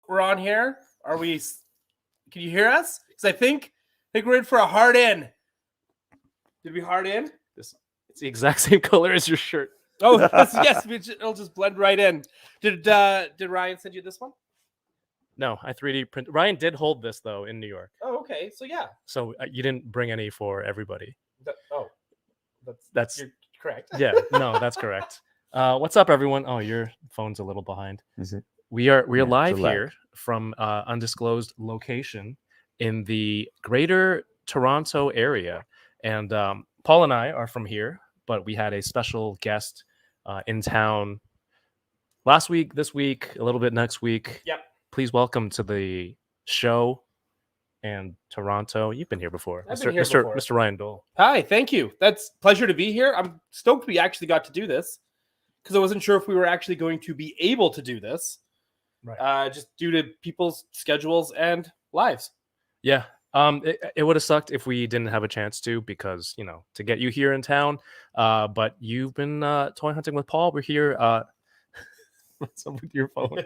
we're on here. Are we? Can you hear us? Because I think we're in for a hard in. Did we hard in? It's the exact same color as your shirt. Oh yes, it'll just blend right in. Did Ryan send you this one? No, I 3D print. Ryan did hold this though in New York. Oh, okay. So yeah. So you didn't bring any for everybody. That's you're correct. Yeah, no, that's correct. What's up, everyone? Oh, your phone's a little behind. Is it? We are live here from undisclosed location in the Greater Toronto area, and Paul and I are from here, but we had a special guest in town last week, this week, a little bit next week. Yep. Please welcome to the show and Toronto. You've been here before, Mr. Ryan Doell. Hi, thank you. That's a pleasure to be here. I'm stoked we actually got to do this because I wasn't sure if we were actually going to be able to do this. Right. Just due to people's schedules and lives. Yeah. It would have sucked if we didn't have a chance to, because, to get you here in town. But you've been toy hunting with Paul. We're here. What's up with your phone?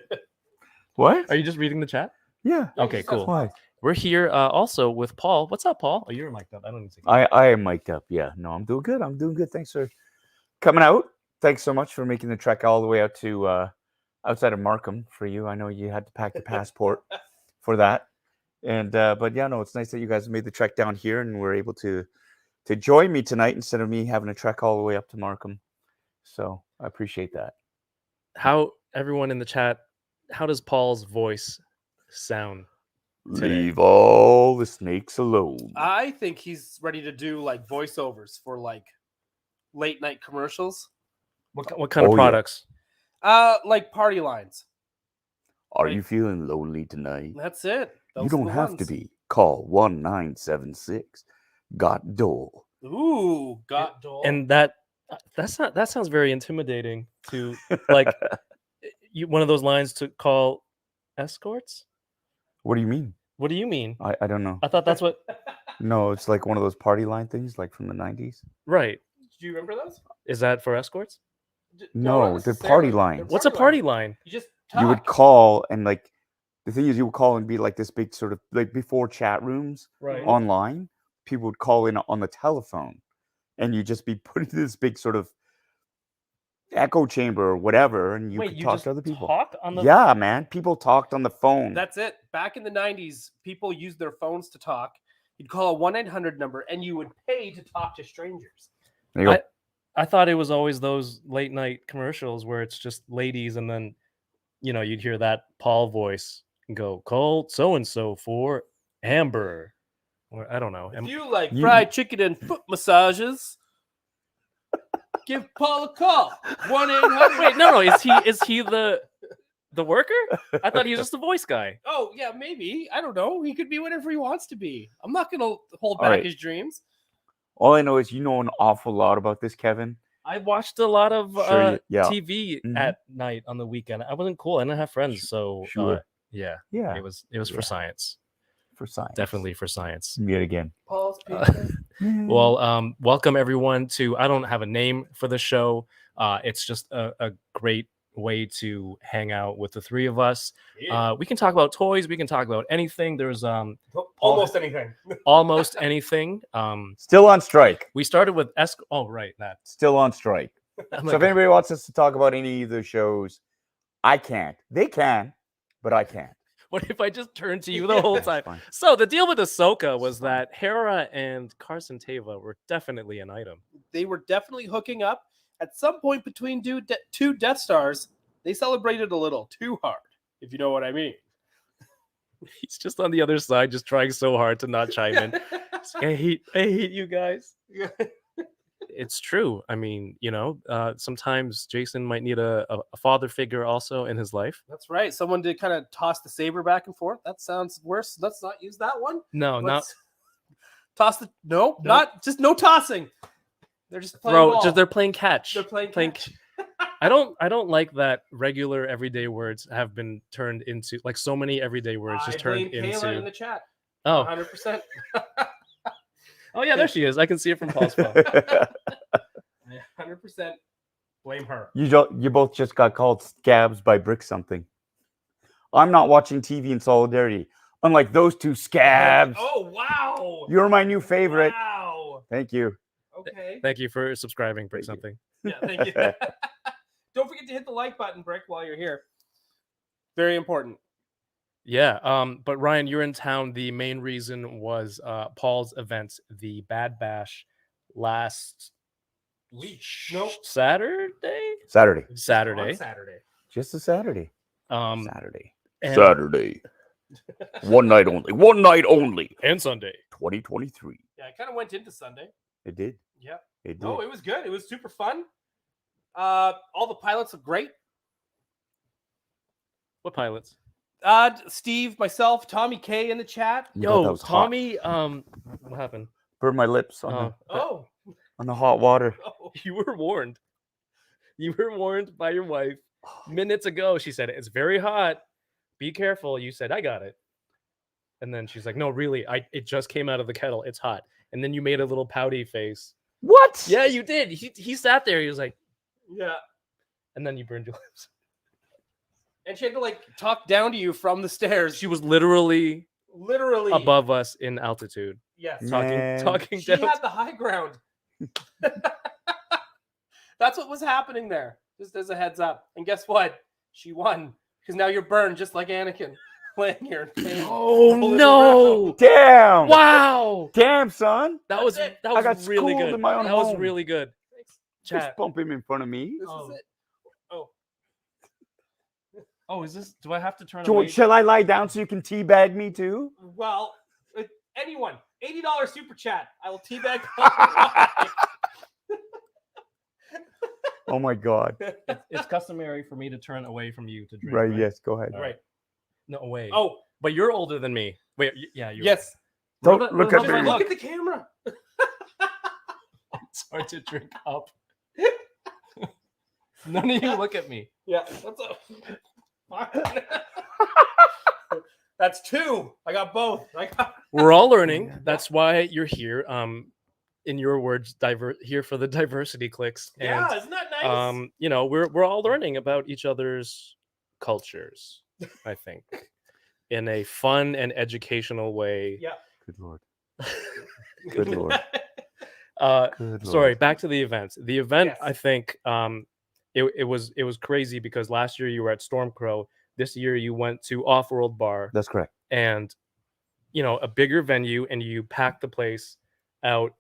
What? Are you just reading the chat? Yeah. Okay, cool. Why? We're here also with Paul. What's up, Paul? Oh, you're mic'd up. I don't need to. I am mic'd up. Yeah. No, I'm doing good. Thanks for coming out. Thanks so much for making the trek all the way out to outside of Markham for you. I know you had to pack your passport for that. And but yeah, no, it's nice that you guys made the trek down here and were able to join me tonight instead of me having to trek all the way up to Markham. So I appreciate that. How, everyone in the chat, how does Paul's voice sound today? Leave all the snakes alone. I think he's ready to do like voiceovers for like late night commercials. What kind of products? Like party lines. Are you feeling lonely tonight? That's it. You don't have to be. Call 1976 Got Doell. Ooh, Got Doell. And that sounds very intimidating to like one of those lines to call escorts. What do you mean? What do you mean? I don't know. I thought that's what. No, it's like one of those party line things, like from the 90s. Right. Do you remember those? Is that for escorts? No, the party line. What's a party line? You just talk. You would call, and like the thing is, you would call and be like this big sort of like before chat rooms online. People would call in on the telephone, and you'd just be put into this big sort of echo chamber or whatever, and you could talk to other people. Talk on the... Yeah, man. People talked on the phone. That's it. Back in the 90s, people used their phones to talk. You'd call a 1-800 number, and you would pay to talk to strangers. There you go. I thought it was always those late night commercials where it's just ladies, and then you'd hear that Paul voice and go, call so and so for Amber, or I don't know. If you like fried chicken and foot massages, give Paul a call. 1-800. Wait, no. Is he the worker? I thought he was just the voice guy. Oh yeah, maybe. I don't know. He could be whatever he wants to be. I'm not gonna hold back his dreams. All I know is you know an awful lot about this, Kevin. I watched a lot of TV at night on the weekend. I wasn't cool. I didn't have friends, so yeah. It was for science. For science, definitely for science. Yet again. Paul's well, welcome everyone to. I don't have a name for the show. It's just a great way to hang out with the three of us. We can talk about toys. We can talk about anything. There's almost anything. Almost anything. Still on strike. We started with that. Still on strike. So if anybody wants us to talk about any of the shows, I can't. They can, but I can't. What if I just turned to you the whole time? So the deal with Ahsoka was that Hera and Carson Teva were definitely an item. They were definitely hooking up. At some point between two Death Stars, they celebrated a little too hard, if you know what I mean. He's just on the other side, just trying so hard to not chime in. Like, I hate you guys. It's true. I mean, sometimes Jason might need a father figure also in his life. That's right. Someone to kind of toss the saber back and forth. That sounds worse. Let's not use that one. No, not toss the not just no tossing. They're just playing they're playing catch. They're playing catch. I don't like that regular everyday words have been turned into like so many everyday words just turned into. Kayla in the chat. Oh, 100%. Oh yeah, there she is. I can see it from Paul's phone. 100% blame her. You both just got called scabs by Brick something. I'm not watching TV in solidarity. Unlike those two scabs. Oh, wow. You're my new favorite. Wow. Thank you. Okay. Thank you for subscribing, Brick Thank something. Yeah, thank you. Don't forget to hit the like button, Brick, while you're here. Very important. Yeah. But Ryan, you're in town. The main reason was Paul's event, the Bad Bash, last week. Nope. Saturday. Saturday. On Saturday. Just a Saturday. Saturday. And Saturday. One night only. One night only. And Sunday. 2023. Yeah, I kind of went into Sunday. It did. Yeah. It did. No, it was good. It was super fun. All the pilots are great. What pilots? Steve, myself, Tommy K in the chat. I thought that Yo, was hot. Tommy. What happened? Burned my lips on, Oh. on the hot water. Oh. You were warned. You were warned by your wife minutes ago. She said it's very hot. Be careful. You said I got it. And then she's like, no, really, it just came out of the kettle. It's hot. And then you made a little pouty face. What? Yeah, you did. He sat there. He was like, Yeah. and then you burned your lips. And she had to like talk down to you from the stairs. She was literally above us in altitude. Yes. Man. Talking She down. had the high ground. That's what was happening there. Just as a heads up. And guess what? She won. Because now you're burned just like Anakin. Laying here. Oh no! Damn! Wow! Damn, son! That was That's it. that I got was really schooled good. in my own That was home. really good. Just Chat. bump him in front of me. This Oh. is it. Oh. Oh, is this? Do I have to turn George, shall I lie down so you can teabag me too? Well, anyone. $80 super chat. I will teabag. Oh my God! It's customary for me to turn away from you to drink. Right? Yes. Go ahead. Right. No away. Oh, but you're older than me. Wait. Yeah. You're yes. Don't What look about- at what me. about- Look at the camera. It's hard to drink up. None of you look at me. Yeah. What's up? That's two. I got both. We're all learning. That's why you're here. In your words, here for the diversity clicks. Yeah, And, isn't that nice? we're all learning about each other's cultures, I think, in a fun and educational way. Yeah. Good Lord. Good Lord. Good Sorry, Lord. back to the event. The event, Yes. I think, it was crazy because last year you were at Stormcrow. This year you went to Off-World Bar, That's correct. and a bigger venue, and you packed the place out.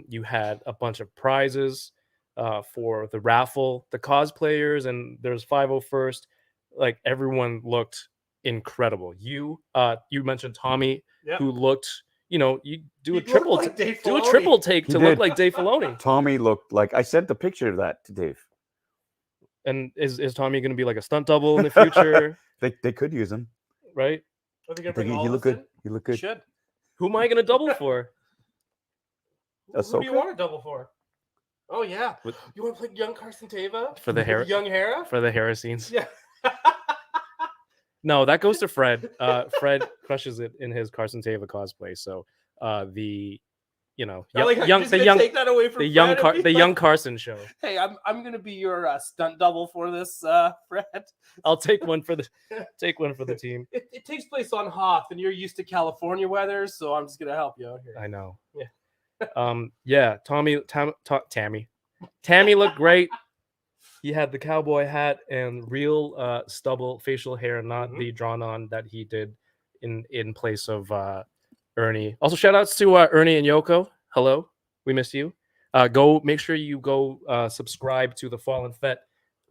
You had a bunch of prizes for the raffle, the cosplayers, and there's 501st. Like everyone looked incredible. You mentioned Tommy, Yep. who looked. You do He a triple, looked like Dave do a Filoni. triple take He to look did. like Dave Filoni. Tommy looked like I sent the picture of that to Dave. And is Tommy going to be like a stunt double in the future? They could use him. Right? Are they I gonna think bring he all looked this good. in? He looked They good. should. Who am I going to double for? Who do you Ahsoka? want to double for? Oh yeah. With- You want to play young Carson Teva? For the hair, Young Hera? for the Hera scenes. Yeah. No, that goes to Fred. Fred crushes it in his Carson Teva cosplay. So I like how you're young just the gonna young take that away from the young Fred and be the like, young Carson show. Hey, I'm gonna be your stunt double for this, Fred. I'll take one for the team. It takes place on Hoth, and you're used to California weather, so I'm just gonna help you out here. I know. Yeah. Yeah. Tammy looked great. He had the cowboy hat and real stubble facial hair, not Mhm. the drawn on that he did in place of Ernie. Also, shout outs to Ernie and Yoko. Hello, we miss you. Make sure you go subscribe to the Fallen Fett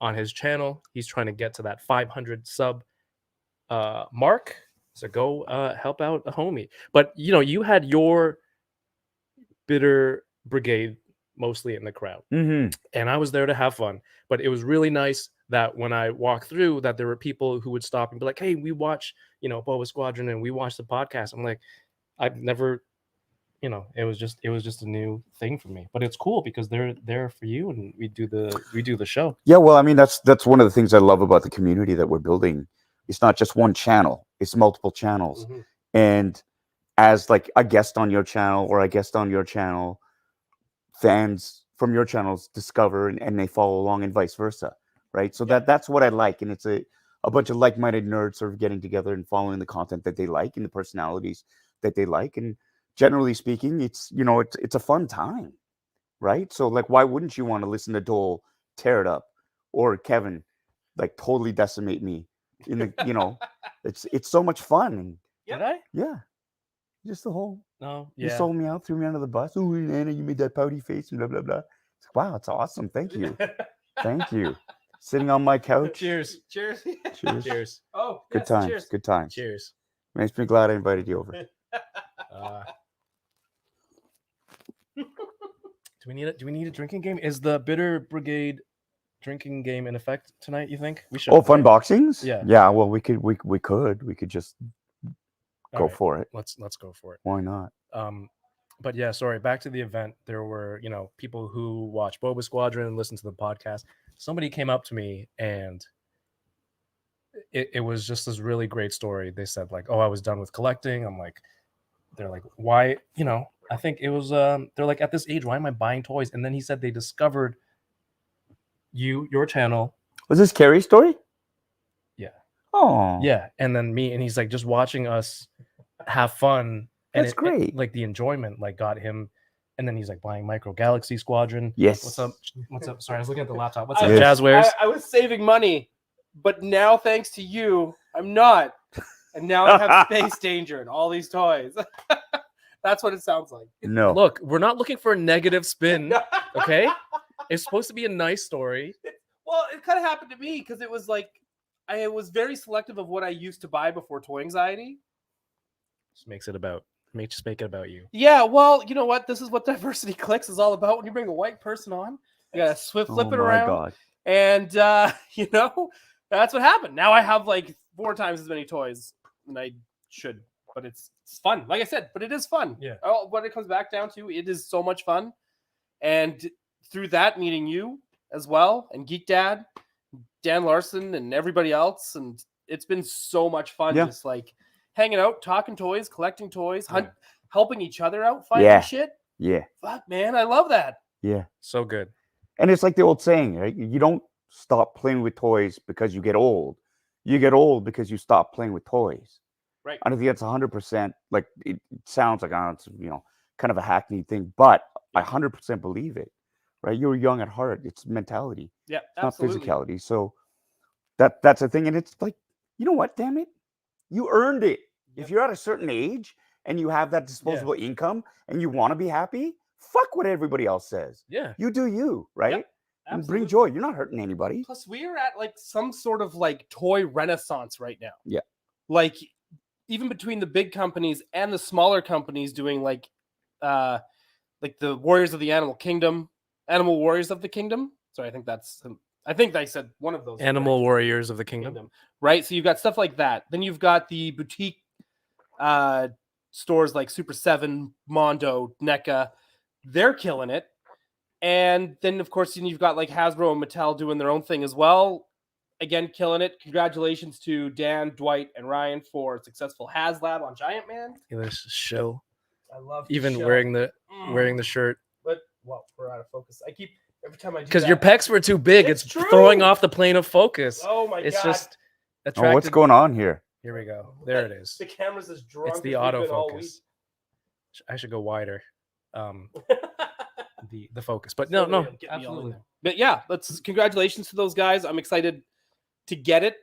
on his channel. He's trying to get to that 500 sub mark. So go help out a homie. But you had your bitter brigade mostly in the crowd, Mm-hmm. and I was there to have fun. But it was really nice that when I walked through, that there were people who would stop and be like, "Hey, we watch Boba Squadron and we watch the podcast." I'm like, I've never, it was just a new thing for me. But it's cool because they're there for you, and we do the show. Yeah, well, I mean, that's one of the things I love about the community that we're building. It's not just one channel; it's multiple channels. Mhm. And as like a guest on your channel or a guest on your channel, fans from your channels discover and they follow along, and vice versa, right? So that's what I like, and it's a bunch of like-minded nerds sort of getting together and following the content that they like and the personalities that they like. And generally speaking, it's it's a fun time, right? So like, why wouldn't you want to listen to Doel tear it up, or Kevin like totally decimate me in the it's so much fun. And Did I? yeah, just the whole No. you Yeah. sold me out, threw me under the bus. Oh, Anna, you made that pouty face and blah blah blah. It's like, wow, it's awesome. Thank you. Thank you. Sitting on my couch. Cheers. Cheers. Cheers. Cheers. Oh, Good yes, times. Cheers. Good times. Cheers. Makes me glad I invited you over. Do we need a drinking game? Is the Bitter Brigade drinking game in effect tonight? You think we should? Oh, fun boxings? Yeah. Yeah. Well, we could just All go right, for it. Let's go for it. Why not? But yeah, sorry. Back to the event. There were people who watch Boba Squadron and listen to the podcast. Somebody came up to me and it was just this really great story. They said like, "Oh, I was done with collecting." I'm like, they're like, "Why?" I think it was they're like, "At this age, why am I buying toys?" And then he said they discovered your channel. Was this Carrie's story? Yeah. Oh. Yeah, and then me, and he's like just watching us have fun. And That's great. like the enjoyment like got him, and then he's like buying Micro Galaxy Squadron. Yes. What's up? What's up? Sorry, I was looking at the laptop. What's up, Yes. Jazz Wares? I was saving money, but now thanks to you, I'm not. And now I have Space Danger and all these toys. That's what it sounds like. No. Look, we're not looking for a negative spin, okay? It's supposed to be a nice story. Well, it kind of happened to me because it was like I was very selective of what I used to buy before Toy Anxiety. Just make it about you. Yeah, well, you know what? This is what Diversity Clicks is all about. When you bring a white person on, you gotta flip Oh it my around. God. And that's what happened. Now I have like 4 times as many toys than I should, but it's fun. Like I said, but it is fun. Yeah. What it comes back down to, it is so much fun. And through that, meeting you as well, and Geek Dad, Dan Larson, and everybody else, and it's been so much fun. Yeah. Just like hanging out, talking toys, collecting toys, Yeah. helping each other out, finding Yeah. shit. Yeah. Fuck, man, I love that. Yeah. So good. And it's like the old saying, right? You don't stop playing with toys because you get old. You get old because you stop playing with toys. Right. I don't think that's 100%. Like it sounds like it's kind of a hackneyed thing, but I 100% believe it. Right? You're young at heart. It's mentality. Yeah, It's absolutely. not physicality. So that's a thing. And it's like, you know what? Damn it, you earned it. Yep. If you're at a certain age and you have that disposable income and you want to be happy, fuck what everybody else says. Yeah. You do you, right? Yep, And bring absolutely. joy. You're not hurting anybody. Plus, we are at like some sort of like toy renaissance right now. Yeah. Like even between the big companies and the smaller companies doing like the Warriors of the Animal Warriors of the Kingdom. Sorry, I think I said one of those. Animal Warriors of the Kingdom. Right? So you've got stuff like that. Then you've got the boutique stores like Super 7, Mondo, NECA. They're killing it. And then, of course, you've got like Hasbro and Mattel doing their own thing as well. Again, killing it. Congratulations to Dan, Dwight, and Ryan for a successful HasLab on Giant Man. This show. I love Even the show. wearing the shirt. But, well, we're out of focus. I keep, every time I do Because that- your pecs were too big. It's It's true. throwing off the plane of focus. Oh my It's God. just Oh, attracted. what's going on here? Here we go. There it is. The camera's as drunk It's the as we've been all week. autofocus. I should go wider. The focus. But no, Get me all absolutely. in there. But yeah, congratulations to those guys. I'm excited to get it.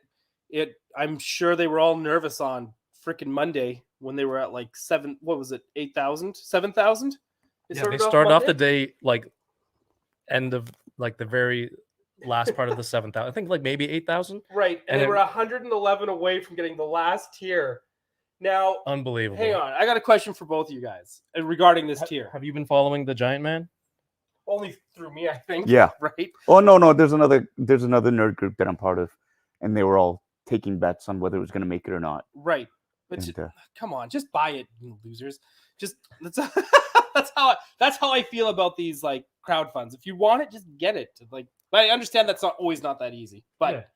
I'm sure they were all nervous on freaking Monday when they were at like 8,000, 7,000. Yeah, they started off the day like end of like the very last part of the 7,000. I think like maybe 8,000. Right. And and they it- were 111 away from getting the last tier. Now, Unbelievable. hang on. I got a question for both of you guys regarding this tier. Have you been following the Giant Man? Only through me, I think. Yeah. Right. Oh no, there's another nerd group that I'm part of, and they were all taking bets on whether it was going to make it or not. Right. But And, come on, just buy it, you losers. Just that's that's how I feel about these like crowd funds. If you want it, just get it. Like, but I understand that's always not that easy. But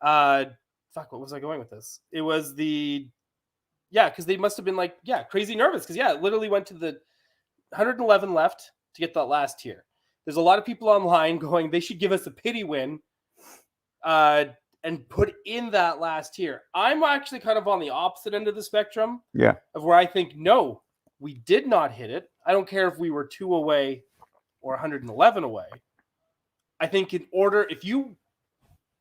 fuck, what was I going with this? It was because they must have been like crazy nervous because it literally went to the 111 left to get that last tier. There's a lot of people online going, they should give us a pity win. And and put in that last tier. I'm actually kind of on the opposite end of the spectrum. Yeah. Of where I think, no, we did not hit it. I don't care if we were 2 away or 111 away. I think in order, if you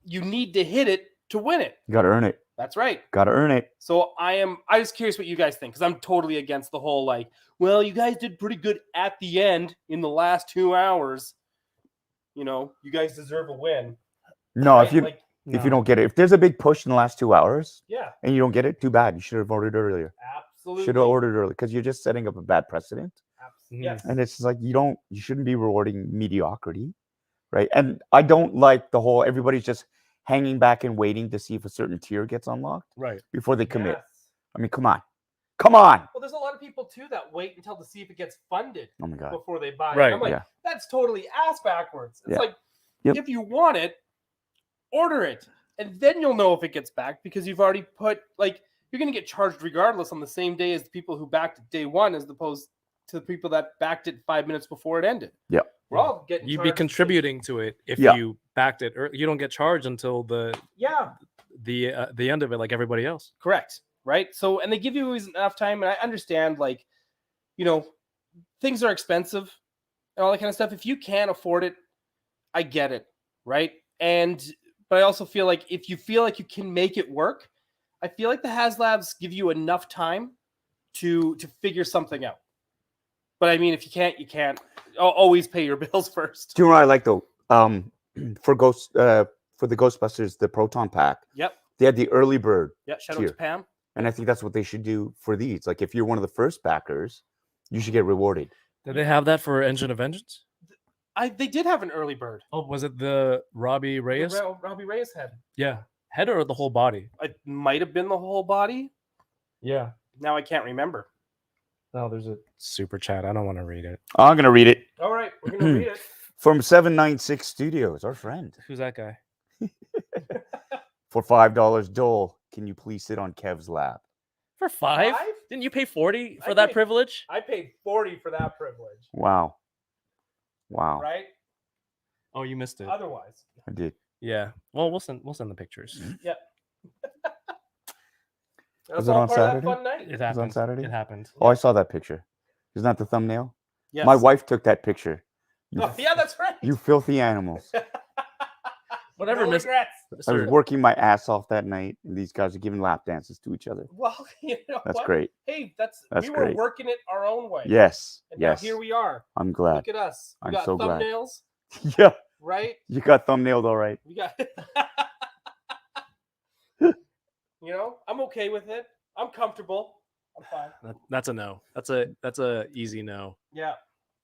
need to hit it to win it. You got to earn it. That's right. Got to earn it. So I was curious what you guys think, because I'm totally against the whole like, well, you guys did pretty good at the end in the last 2 hours. You know, you guys deserve a win. No, Right? if you don't get it, if there's a big push in the last 2 hours, Yeah, and you don't get it, too bad. You should have ordered earlier. absolutely. Should have ordered early, because you're just setting up a bad precedent. Yes. And it's like you shouldn't be rewarding mediocrity, right? And I don't like the whole everybody's just hanging back and waiting to see if a certain tier gets unlocked Right. before they commit. Yes. I mean, come on. Come on. Well, there's a lot of people too that wait until to see if it gets funded Oh my God. before they buy it. Right, I'm like, yeah. that's totally ass backwards. It's Yeah. like, Yep. if you want it, order it. And then you'll know if it gets backed, because you've already put, like, you're going to get charged regardless on the same day as the people who backed it day one, as opposed to the people that backed it 5 minutes before it ended. Yeah. We're all getting You'd be charged. contributing to it if Yeah. you backed it. Or you don't get charged until the end of it, like everybody else. Correct. Right. So, and they give you enough time. And I understand, like, you know, things are expensive and all that kind of stuff. If you can't afford it, I get it. Right. But I also feel like if you feel like you can make it work, I feel like the HasLabs give you enough time to figure something out. But I mean, if you can't, you can't. Always pay your bills first. Do you know what I like though? For the Ghostbusters, the Proton Pack. Yep. They had the early bird. Yeah. Shout out tier. to Pam. And I think that's what they should do for these. Like, if you're one of the first backers, you should get rewarded. Did they have that for Engine of Vengeance? They did have an early bird. Oh, was it the Robbie Reyes? Robbie Reyes head. Yeah. Head or the whole body? It might have been the whole body. Yeah. Now I can't remember. No, there's a super chat. I don't want to read it. I'm going to read it. All right, we're gonna read it. From 796 Studios, our friend. Who's that guy? For $5, Doel, can you please sit on Kev's lap? For $5? $5? Didn't you pay $40 for I that paid- privilege? I paid $40 for that privilege. Wow. Wow. Right? Oh, you missed it. Otherwise, I did. Yeah. Well, we'll send the pictures. yeah. Was That's it all on part of that Saturday? fun night. It was happened. on Saturday? It happened. Oh, I saw that picture. Isn't that the thumbnail? Yes. My wife took that picture. You, Oh, yeah, that's right. you filthy animals. Whatever, No Miss. regrets. I was working my ass off that night, and these guys are giving lap dances to each other. Well, you know That's what? great. Hey, That's we were great. working it our own way. Yes. And Yes. now here we are. I'm glad. Look at us. We I'm got so glad. thumbnails, Yeah. right? You got thumbnailed all right. We got. You know, I'm okay with it. I'm comfortable. I'm fine. That's a no. That's a easy no. Yeah,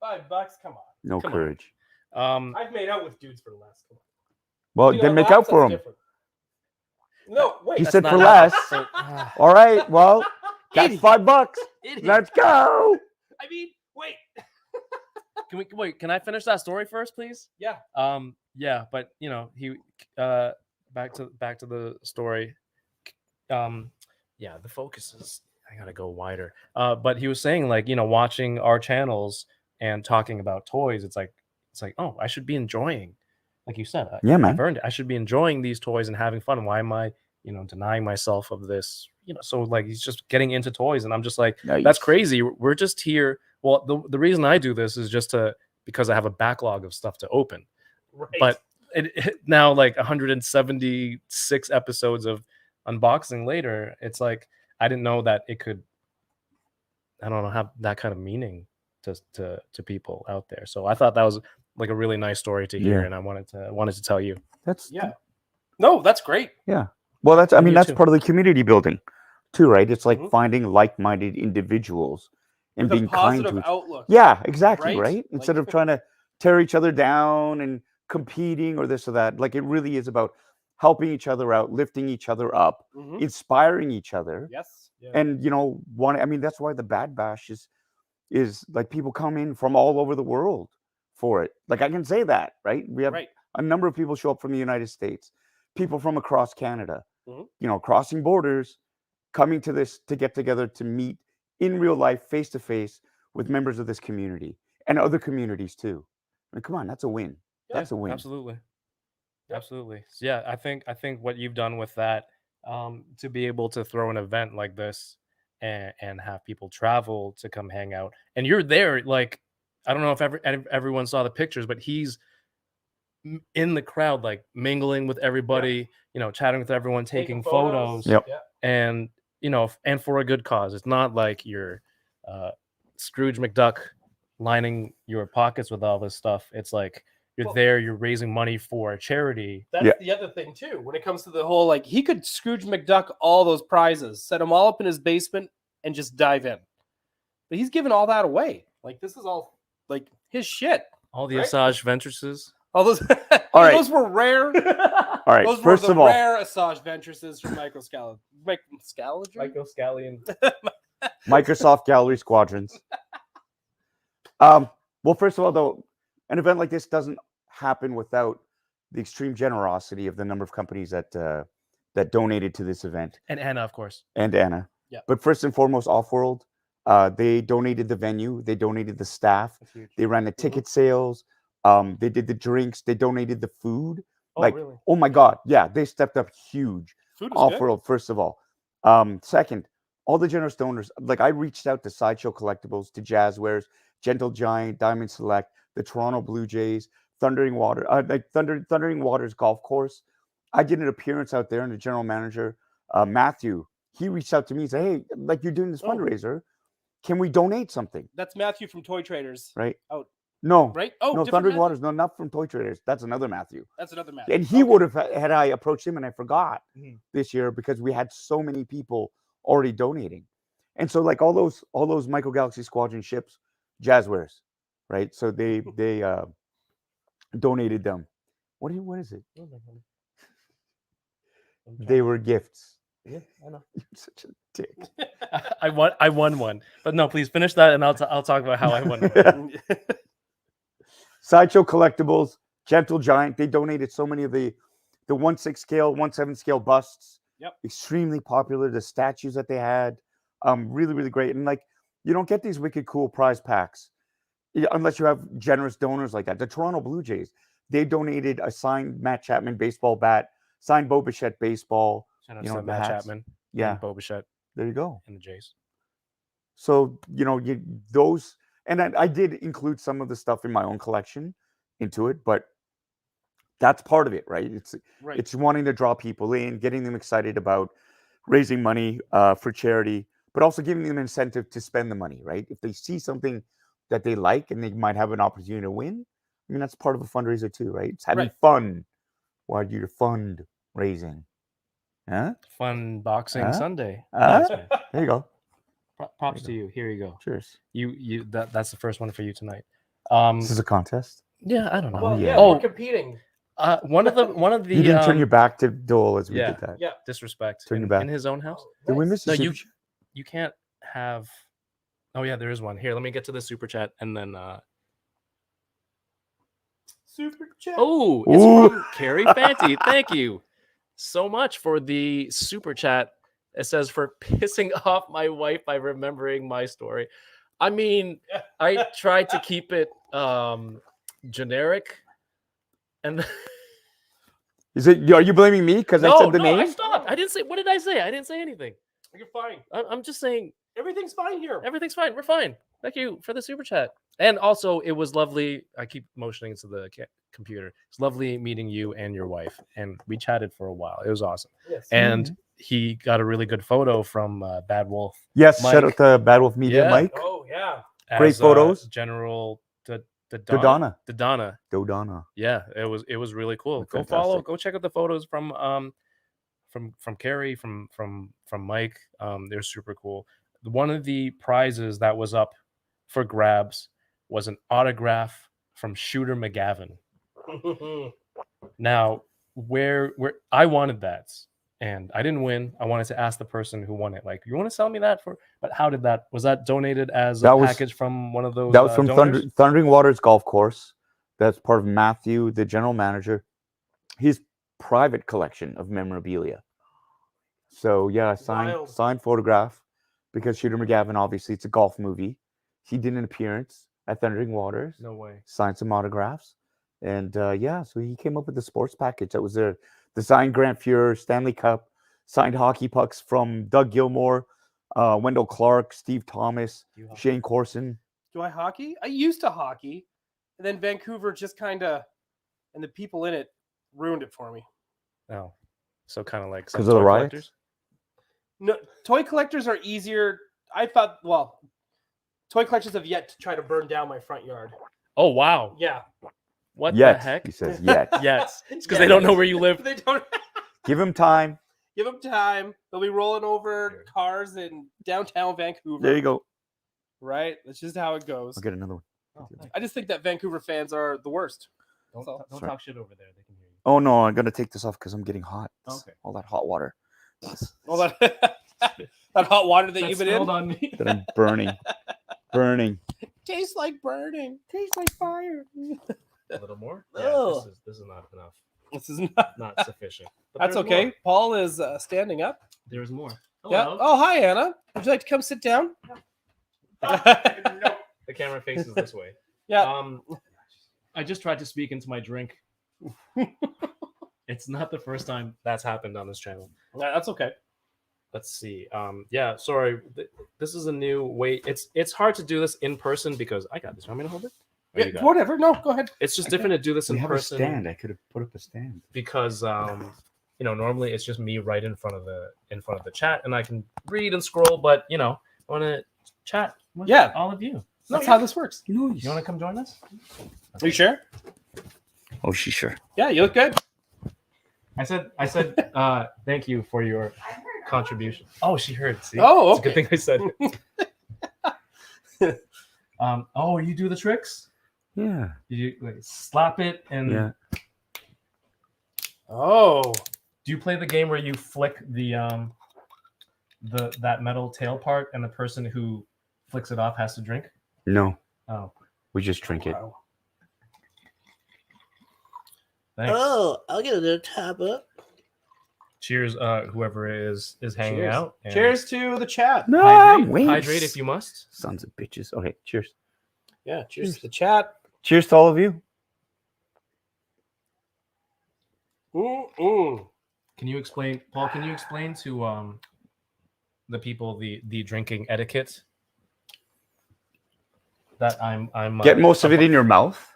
$5. Come on. No Come on. courage. I've made out with dudes for less. Come on. Well, You then know, make out laps, for that's them. different. No, wait. You that's said not- for less. So, All right. Well, that's Idiot. $5. idiot. Let's go. I mean, wait. Can I finish that story first, please? Yeah. Yeah, but you know, he back to the story. Yeah, the focus is I gotta go wider. But he was saying, like, you know, watching our channels and talking about toys, it's like, oh, I should be enjoying, like you said, Yeah, man. I've earned it. I should be enjoying these toys and having fun. Why am I, you know, denying myself of this? You know, so like he's just getting into toys, and I'm just like, Nice. that's crazy. We're just here. Well, the reason I do this is just because I have a backlog of stuff to open. Right. But it now, like 176 episodes of unboxing later, it's like I didn't know that it could, I don't know, have that kind of meaning to people out there. So I thought that was like a really nice story to hear, Yeah. and I wanted to tell you. That's yeah. No, that's great. Well, that's. I Me mean, that's too. part of the community building, too, right? It's like Mhm. finding like-minded individuals and With being a kind positive to each. outlook. Yeah, exactly. Right? Right. Instead Like- of trying to tear each other down and competing or this or that, like it really is about helping each other out, lifting each other up, Mhm. inspiring each other, Yes. Yeah. and I mean, that's why the Bad Bash is like people come in from all over the world for it. Like I can say that, right? We have Right. a number of people show up from the United States, people from across Canada, Mhm. crossing borders, coming to this to get together to meet in real life, face to face with members of this community and other communities too. I mean, come on, that's a win. Yeah, That's a win. Absolutely. Absolutely. So, yeah, I think what you've done with that, to be able to throw an event like this and have people travel to come hang out, and you're there, like, I don't know if everyone saw the pictures, but he's in the crowd, like mingling with everybody, chatting with everyone, taking photos. Yep. Yeah. And and for a good cause. It's not like you're Scrooge McDuck lining your pockets with all this stuff. It's like you're there, you're raising money for a charity. That's the other thing too. When it comes to the whole, like, he could Scrooge McDuck all those prizes, set them all up in his basement, and just dive in. But he's giving all that away. Like, this is all like his shit. All the Asajj Ventresses. All those. All right. Those were rare. All right. Those First were the of all, rare Asajj Ventresses from Michael Scala. Michael Scallion. Microsoft Gallery Squadrons. Well, first of all, though, an event like this doesn't happen without the extreme generosity of the number of companies that donated to this event. And Anna, of course. And Anna. Yeah. But first and foremost, Offworld. They donated the venue. They donated the staff. They ran the ticket sales. They did the drinks. They donated the food. Oh, like, really? oh my God. Yeah, they stepped up huge. Food was good. Offworld, first of all. Second, all the generous donors. Like, I reached out to Sideshow Collectibles, to Jazzwares, Gentle Giant, Diamond Select, the Toronto Blue Jays, Thundering Waters Golf Course. I did an appearance out there, and the general manager, Matthew, he reached out to me and said, "Hey, like, you're doing this fundraiser. Can we donate something?" That's Matthew from Toy Traders. Right? Oh. No. Right? Oh, no, different Thundering Matthew? Waters. No, not from Toy Traders. That's another Matthew. That's another Matthew. And he would have, had I approached him, and I forgot this year because we had so many people already donating. And so, like, all those Michael Galaxy Squadron ships, Jazzwares, right? So they donated them. What is it? They were gifts. Yeah, I know. You're such a dick. I won one, but no, please finish that, and I'll talk about how I won one. Sideshow Collectibles, Gentle Giant. They donated so many of the 1/6 scale, 1/7 scale busts. Yep. Extremely popular. The statues that they had, really, really great. And like, you don't get these wicked cool prize packs unless you have generous donors like that. The Toronto Blue Jays, they donated a signed Matt Chapman baseball bat, signed Bo Bichette baseball. Shout out to Matt Chapman. Yeah. And Bo Bichette. There you go. And the Jays. So, those, and I did include some of the stuff in my own collection into it, but that's part of it, right? It's wanting to draw people in, getting them excited about raising money for charity, but also giving them an incentive to spend the money, right? If they see something that they like and they might have an opportunity to win, I mean, that's part of a fundraiser too, right? It's having fun while you're fundraising. Huh? Fun boxing Sunday. There you go. Props to you. Here you go. Cheers. That's the first one for you tonight. This is a contest. Yeah, I don't know. Well, yeah. we're competing. One of the You didn't turn your back to Doel as we yeah, did that. Yeah. disrespect. Turn your back. In his own house. Did we miss No, the you can't have. Oh yeah, there is one. Here, let me get to the super chat and then. Super chat. Oh, it's from Carrie Fanti. Thank you so much for the super chat. It says, for pissing off my wife by remembering my story. I mean, I tried to keep it generic. And are you blaming me because I said the name? I stopped. I didn't say. What did I say? I didn't say anything. You're fine. I'm just saying Everything's fine here. everything's fine. We're fine. Thank you for the super chat. And also, it was lovely. I keep motioning to the computer. It's lovely meeting you and your wife. And we chatted for a while. It was awesome. Yes. And he got a really good photo from Bad Wolf. Yes, Mike. shout out to Bad Wolf Media, Yeah. Mike. Oh yeah. Great photos. General Dodonna. Dodonna. Yeah, it was really cool. Go follow. Go check out the photos from Carrie, from Mike. They're super cool. One of the prizes that was up for grabs was an autograph from Shooter McGavin. Now, where I wanted that, and I didn't win. I wanted to ask the person who won it, like, you want to sell me that for? But how did that? Was that donated as a package from one of those? That was from donors? Thundering Waters Golf Course. That's part of Matthew, the general manager, his private collection of memorabilia. So yeah, signed photograph, because Shooter McGavin, obviously, it's a golf movie. He did an appearance at Thundering Waters. No way. Signed some autographs. And yeah, so he came up with the sports package that was there. The signed Grant Fuhrer, Stanley Cup, signed hockey pucks from Doug Gilmore, Wendell Clark, Steve Thomas, Shane Corson. Do I hockey? I used to hockey, and then Vancouver just kind of, and the people in it ruined it for me. Oh, so kind of like because of the riots. No, toy collectors are easier. I thought, well, toy collectors have yet to try to burn down my front yard. Oh wow! Yeah. What Yet, the heck? he says yet. Yes, it's because they don't know where you live. They don't. Give him time. Give them time. They'll be rolling over cars in downtown Vancouver. There you go. Right? That's just how it goes. I'll get another one. Oh, I just think that Vancouver fans are the worst. don't Sorry. talk shit over there. They can hear you. Oh no, I'm gonna take this off because I'm getting hot. Okay. All that hot water. All that, that hot water that you've been in. on me. That I'm burning. Burning. Tastes like burning. Tastes like fire. A little more. Ugh. Yeah, this is not enough. This is not. Not sufficient. But That's there's okay. more. Paul is standing up. There's more. Yeah. Hello. Oh, hi, Anna. Would you like to come sit down? No, the camera faces this way. Yeah. I just tried to speak into my drink. It's not the first time that's happened on this channel. Yeah, that's okay. Let's see. Yeah, sorry. This is a new way. It's hard to do this in person because I got this. Want me to hold it? Or you Yeah, got it? whatever. No, go ahead. It's just different to do this in person. I could have put up a stand. Because normally it's just me right in front of the chat and I can read and scroll, but I want to chat with all of you. That's how this works. You want to come join us? Are you sure? Oh, she's sure. Yeah, you look good. I said thank you for your contribution. Oh, she heard. See? Oh, It's a good thing I said it. You do the tricks? Yeah. You slap it and Yeah. Oh. do you play the game where you flick the that metal tail part and the person who flicks it off has to drink? No. Oh. We just drink it. Wow. Thanks. Oh, I'll get another tab up. Cheers, whoever is hanging Cheers. out. and Cheers to the chat. No, hydrate if you must. Sons of bitches. Okay, cheers. Yeah, cheers to the chat. Cheers to all of you. Mm-mm. Can you explain, Paul? Can you explain to the people the drinking etiquette that I'm Get most of it in your mouth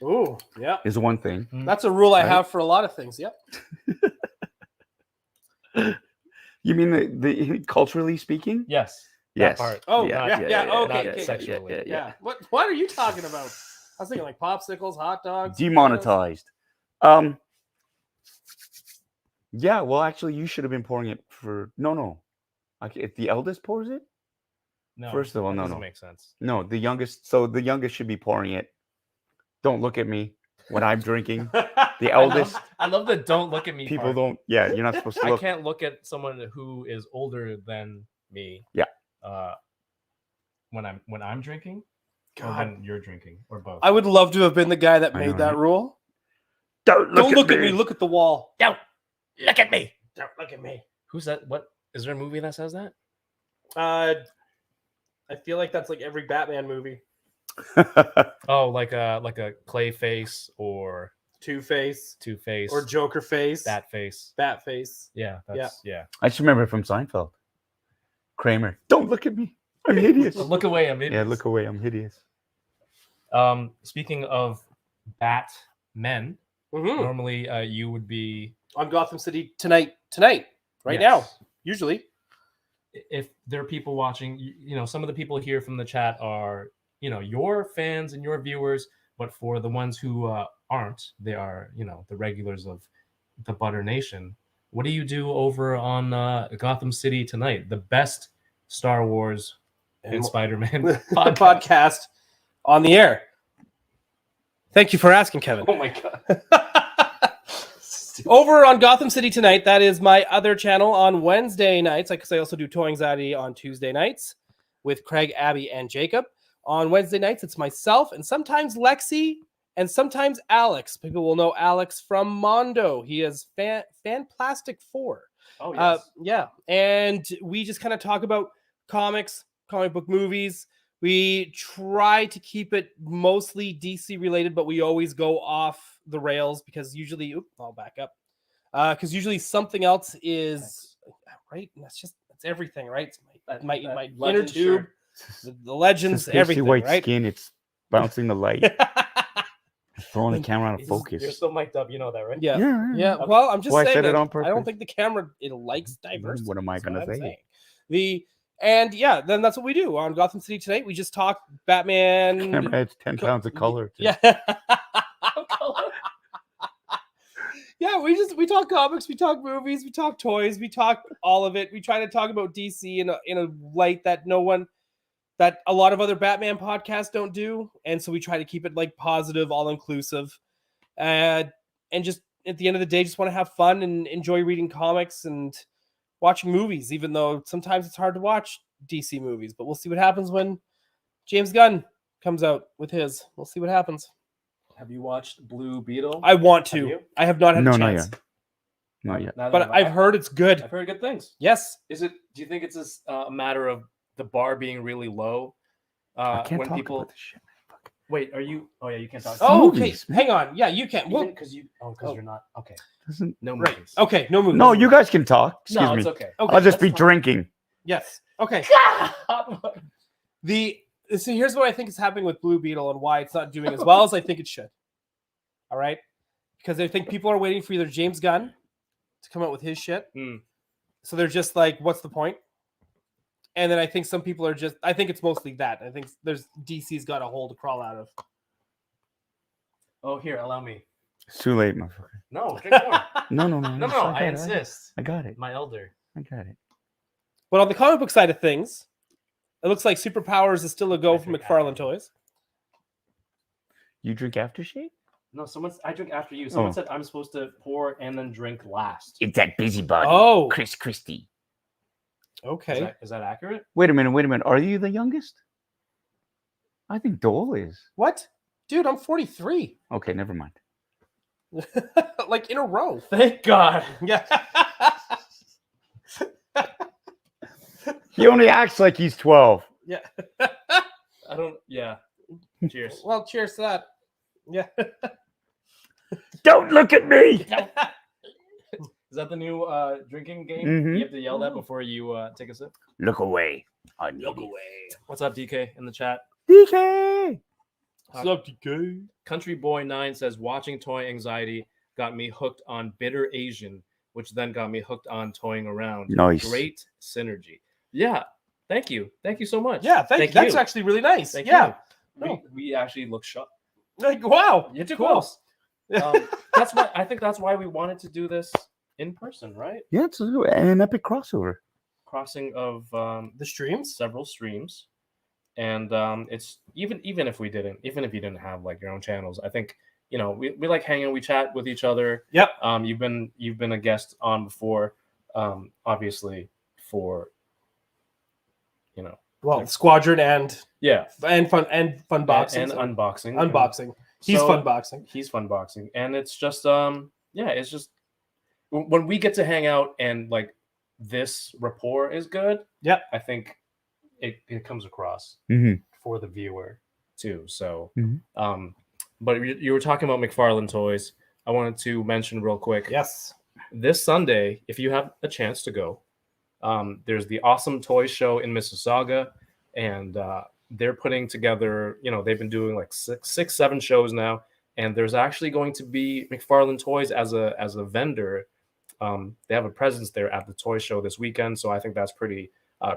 Ooh, yeah. is one thing. That's a rule I Right? have for a lot of things. Yep. You mean the culturally speaking? Yes. Yes. Part. Oh, Yeah, yeah. yeah, Okay. not okay. sexually. Yeah. What are you talking about? I was thinking like popsicles, hot dogs. Demonetized. Yeah, well, actually, you should have been pouring it for. No. Okay, if the eldest pours it, No. First of all, that no, doesn't no. make sense. no, the youngest. So the youngest should be pouring it. Don't look at me when I'm drinking. The eldest. I love the don't look at me. People part. don't. Yeah, you're not supposed to I look. can't look at someone who is older than me. Yeah. When I'm drinking, or God. when you're drinking, or both. I would love to have been the guy that I made know, that right? rule. Don't Don't look at me. Look at the wall. Don't look at me. Don't look at me. Who's that? What is there a movie that says that? I feel like that's like every Batman movie. Oh, like a Clayface or Two-Face Two-Face or Joker face. Batface. Batface. Yeah, that's yeah. I just remember it from Seinfeld. Kramer, don't look at me. I'm hideous. Look away, I'm in. Yeah, look away. I'm hideous. Speaking of Batmen, Mm-hmm. normally you would be On Gotham City tonight, right now, usually. If there are people watching, some of the people here from the chat are, your fans and your viewers, but for the ones who aren't, they are, the regulars of the Butter Nation. What do you do over on Gotham City tonight? The best Star Wars and Spider-Man podcast. podcast on the air. Thank you for asking, Kevin. Oh my God. Over on Gotham City Tonight, that is my other channel on Wednesday nights. Because I also do Toy Anxiety on Tuesday nights with Craig, Abby, and Jacob. On Wednesday nights, it's myself and sometimes Lexi and sometimes Alex. People will know Alex from Mondo. He is Fan Plastic 4. Oh, yes. Yeah. And we just kind of talk about comics, comic book movies. We try to keep it mostly DC related, but we always go off the rails because usually, I'll back up. Because usually something else is right. And that's everything, right? It's my inner tube, the legends, It's everything, white right? skin. It's bouncing the light, throwing the camera out of focus. You're still mic'd up, you know that, right? Yeah. Well, I'm just Well, I saying said it that on I don't purpose. think the camera likes diversity. What am I That's gonna I'm say? saying. Then that's what we do on Gotham City Tonight. We just talk Batman. Camera adds 10 pounds of color. Yeah. Yeah, we talk comics, we talk movies, we talk toys, we talk all of it. We try to talk about DC in a light that a lot of other Batman podcasts don't do, and so we try to keep it like positive, all inclusive, and just at the end of the day, just want to have fun and enjoy reading comics and watching movies. Even though sometimes it's hard to watch DC movies, but we'll see what happens when James Gunn comes out with his. We'll see what happens. Have you watched Blue Beetle? I want to. I have not had a chance. Not yet. But I've heard it's good. I've heard good things. Yes. Do you think it's a matter of the bar being really low? I can't when talk people about this shit. wait, are you? Oh yeah, you can't talk. Oh, okay. Movies, man. Hang on. Yeah, you can. Well, Because you're not okay. No right. movies. Okay, no movies. No, you guys can talk. Excuse No, me. it's okay. Okay, I'll just let's be talk. drinking. Yes. Okay. So here's what I think is happening with Blue Beetle and why it's not doing as well as I think it should. All right, because I think people are waiting for either James Gunn to come out with his shit, so they're just like, "What's the point?" And then I think some people are just. I think it's mostly that. I think DC's got a hole to crawl out of. Oh, here, allow me. It's too late, motherfucker. No, drink more. No. No, I insist. I got it. My elder. I got it. But on the comic book side of things, it looks like Superpowers is still a go for McFarlane Toys. You drink aftershave? No, I drink after you. Someone said I'm supposed to pour and then drink last. It's that busybody. Oh. Chris Christie. Okay. Is that accurate? Wait a minute. Are you the youngest? I think Doel is. What? Dude, I'm 43. Okay, never mind. Like in a row. Thank God. Yeah. He only acts like he's 12. Yeah. Yeah. Cheers. Well, cheers to that. Yeah. Don't look at me. Is that the new drinking game? Mhm. You have to yell that before you take a sip? Look away. Look away. What's up, DK, in the chat? DK. What's up, DK? Country Boy 9 says, watching Toy Anxiety got me hooked on Bitter Asian, which then got me hooked on Toying Around. Nice. Great synergy. Yeah. Thank you. Thank you so much. Yeah, thank you. That's actually really nice. Thank yeah. you. We actually look shocked. Like, wow. You're too Cool. close. I think that's why we wanted to do this in person, right? Yeah, it's an epic crossover. Crossing of The streams? several streams, and it's even if you didn't have like your own channels, I think we like hanging, we chat with each other. Yep. You've been a guest on before, obviously for Well, Squadron and fun boxing. and unboxing. Unboxing. He's fun boxing. He's fun boxing, and it's just it's just when we get to hang out and like this rapport is good. Yep. I think it comes across for the viewer too. So, but you were talking about McFarlane Toys. I wanted to mention real quick. Yes. This Sunday, if you have a chance to go, there's the Awesome Toy Show in Mississauga, and they're putting together, they've been doing like 6-7 shows now, and there's actually going to be McFarlane Toys as a vendor. They have a presence there at the toy show this weekend, so I think that's pretty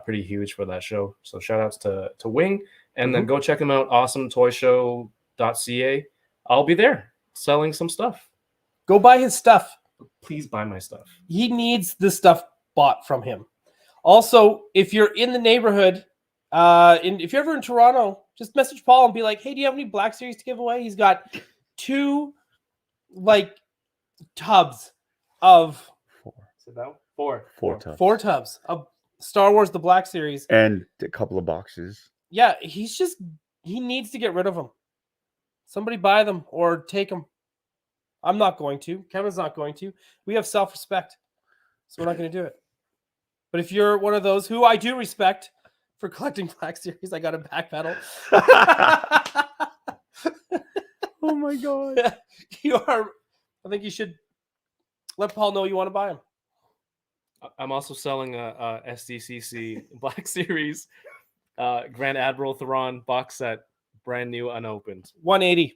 huge for that show. So shout outs to Wing, and then go check them out, awesometoyshow.ca. I'll be there selling some stuff. Go buy his stuff. Please buy my stuff. He needs the stuff bought from him. Also, if you're in the neighborhood, if you're ever in Toronto, just message Paul and be like, "Hey, do you have any Black Series to give away?" He's got 2 tubs of 4 tubs. 4 tubs of Star Wars the Black Series And a couple of boxes. Yeah, he needs to get rid of them. Somebody buy them or take them. I'm not going to. Kevin's not going to. We have self-respect, so we're not going to do it. But if you're one of those who I do respect for collecting Black Series. I got a back pedal. Oh my god. I think you should let Paul know you want to buy them. I'm also selling a SDCC Black Series Grand Admiral Thrawn box set, brand new, unopened. $180.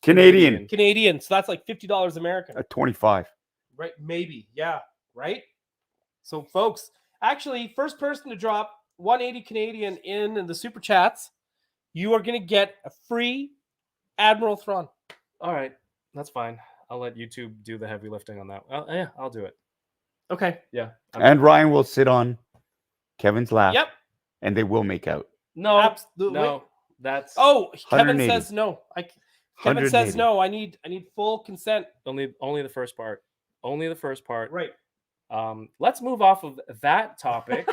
Canadian. So that's like $50 American. At 25. Right? Maybe. Yeah. Right? So, folks, actually, first person to drop 180 Canadian in the super chats, you are going to get a free Admiral Thrawn. All right, that's fine. I'll let YouTube do the heavy lifting on that. Yeah, I'll do it. Okay. Yeah. And Ryan will sit on Kevin's lap. Yep. And they will make out. No. Absolutely. No. That's Oh, Kevin 180. says no. Kevin says 180. no. I need full consent. only the first part. Only the first part. Right. Let's move off of that topic.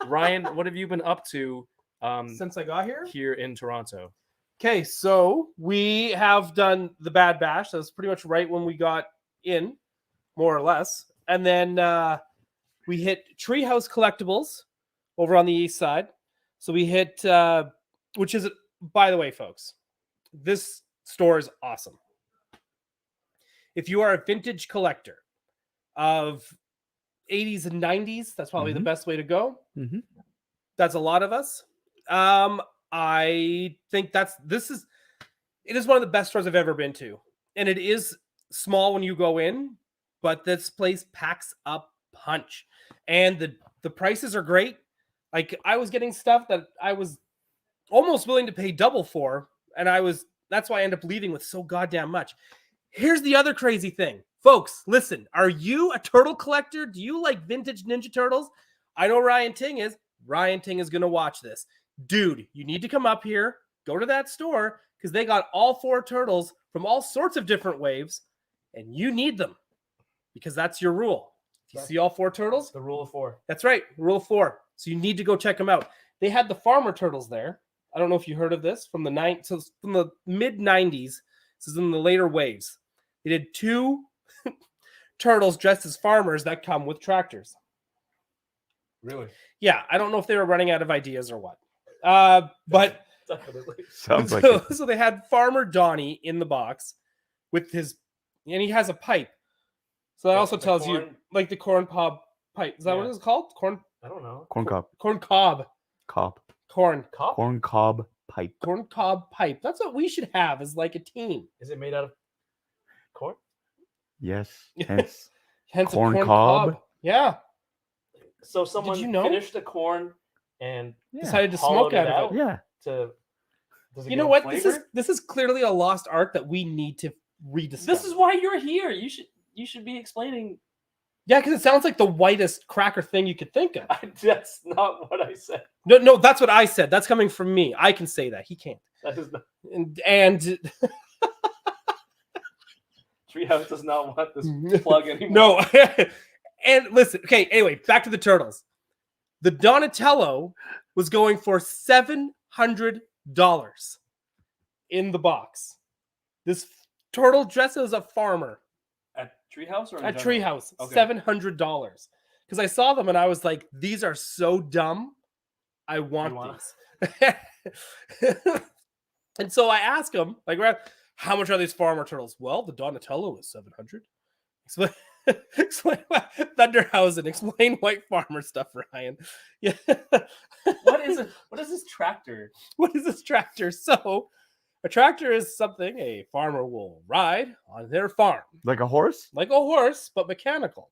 Ryan, what have you been up to Since I got here in Toronto? Okay, so we have done the Bad Bash. That's pretty much right when we got in, more or less. And then we hit Treehouse Collectibles over on the east side. So we hit, which is, by the way, folks, this store is awesome. If you are a vintage collector of 80s and 90s, that's probably the best way to go. Mm-hmm. That's a lot of us. I think it is one of the best stores I've ever been to. And it is small when you go in, but this place packs up punch. And the prices are great. Like, I was getting stuff that I was almost willing to pay double for, and that's why I end up leaving with so goddamn much. Here's the other crazy thing. Folks, listen, are you a turtle collector? Do you like vintage Ninja Turtles? I know Ryan Ting is. Ryan Ting is going to watch this. Dude, you need to come up here, go to that store, because they got all 4 turtles from all sorts of different waves, and you need them, because that's your rule. You see all 4 turtles? The rule of 4. That's right, rule of 4. So you need to go check them out. They had the farmer turtles there. I don't know if you heard of this from the mid 90s. This is in the later waves. They did 2 turtles dressed as farmers that come with tractors. Really? Yeah, I don't know if they were running out of ideas or what. But Definitely. Sounds like it. so they had Farmer Donnie in the box with and he has a pipe. So that also tells you, like, the corn cob pipe. Is that what it's called? Corn? I don't know. Corn cob. Corn cob. Cob. Corn. Cob? Corn cob pipe. Corn cob pipe. That's what we should have as like a team. Is it made out of corn? Yes. Hence. Hence Corn a corn cob? Yeah. So someone finished the corn and Decided to hollowed smoke out of it. Yeah. Does it You know give what? flavor? This is clearly a lost art that we need to rediscover. This is why you're here. You should be explaining. Yeah, because it sounds like the whitest cracker thing you could think of. That's not what I said. No, that's what I said. That's coming from me. I can say that. He can't. That is not. And Treehouse does not want this plug anymore. no. And listen, okay, anyway, back to the turtles. The Donatello was going for $700 in the box. This turtle dressed as a farmer. At Treehouse or at Treehouse, okay. $700. Because I saw them and I was like, these are so dumb. I want these. And so I asked him, like, how much are these farmer turtles? Well, the Donatello is $700. Explain Thunderhausen. Explain white farmer stuff, Ryan. Yeah. What is it? What is this tractor? What is this tractor? So, a tractor is something a farmer will ride on their farm. Like a horse? Like a horse, but mechanical.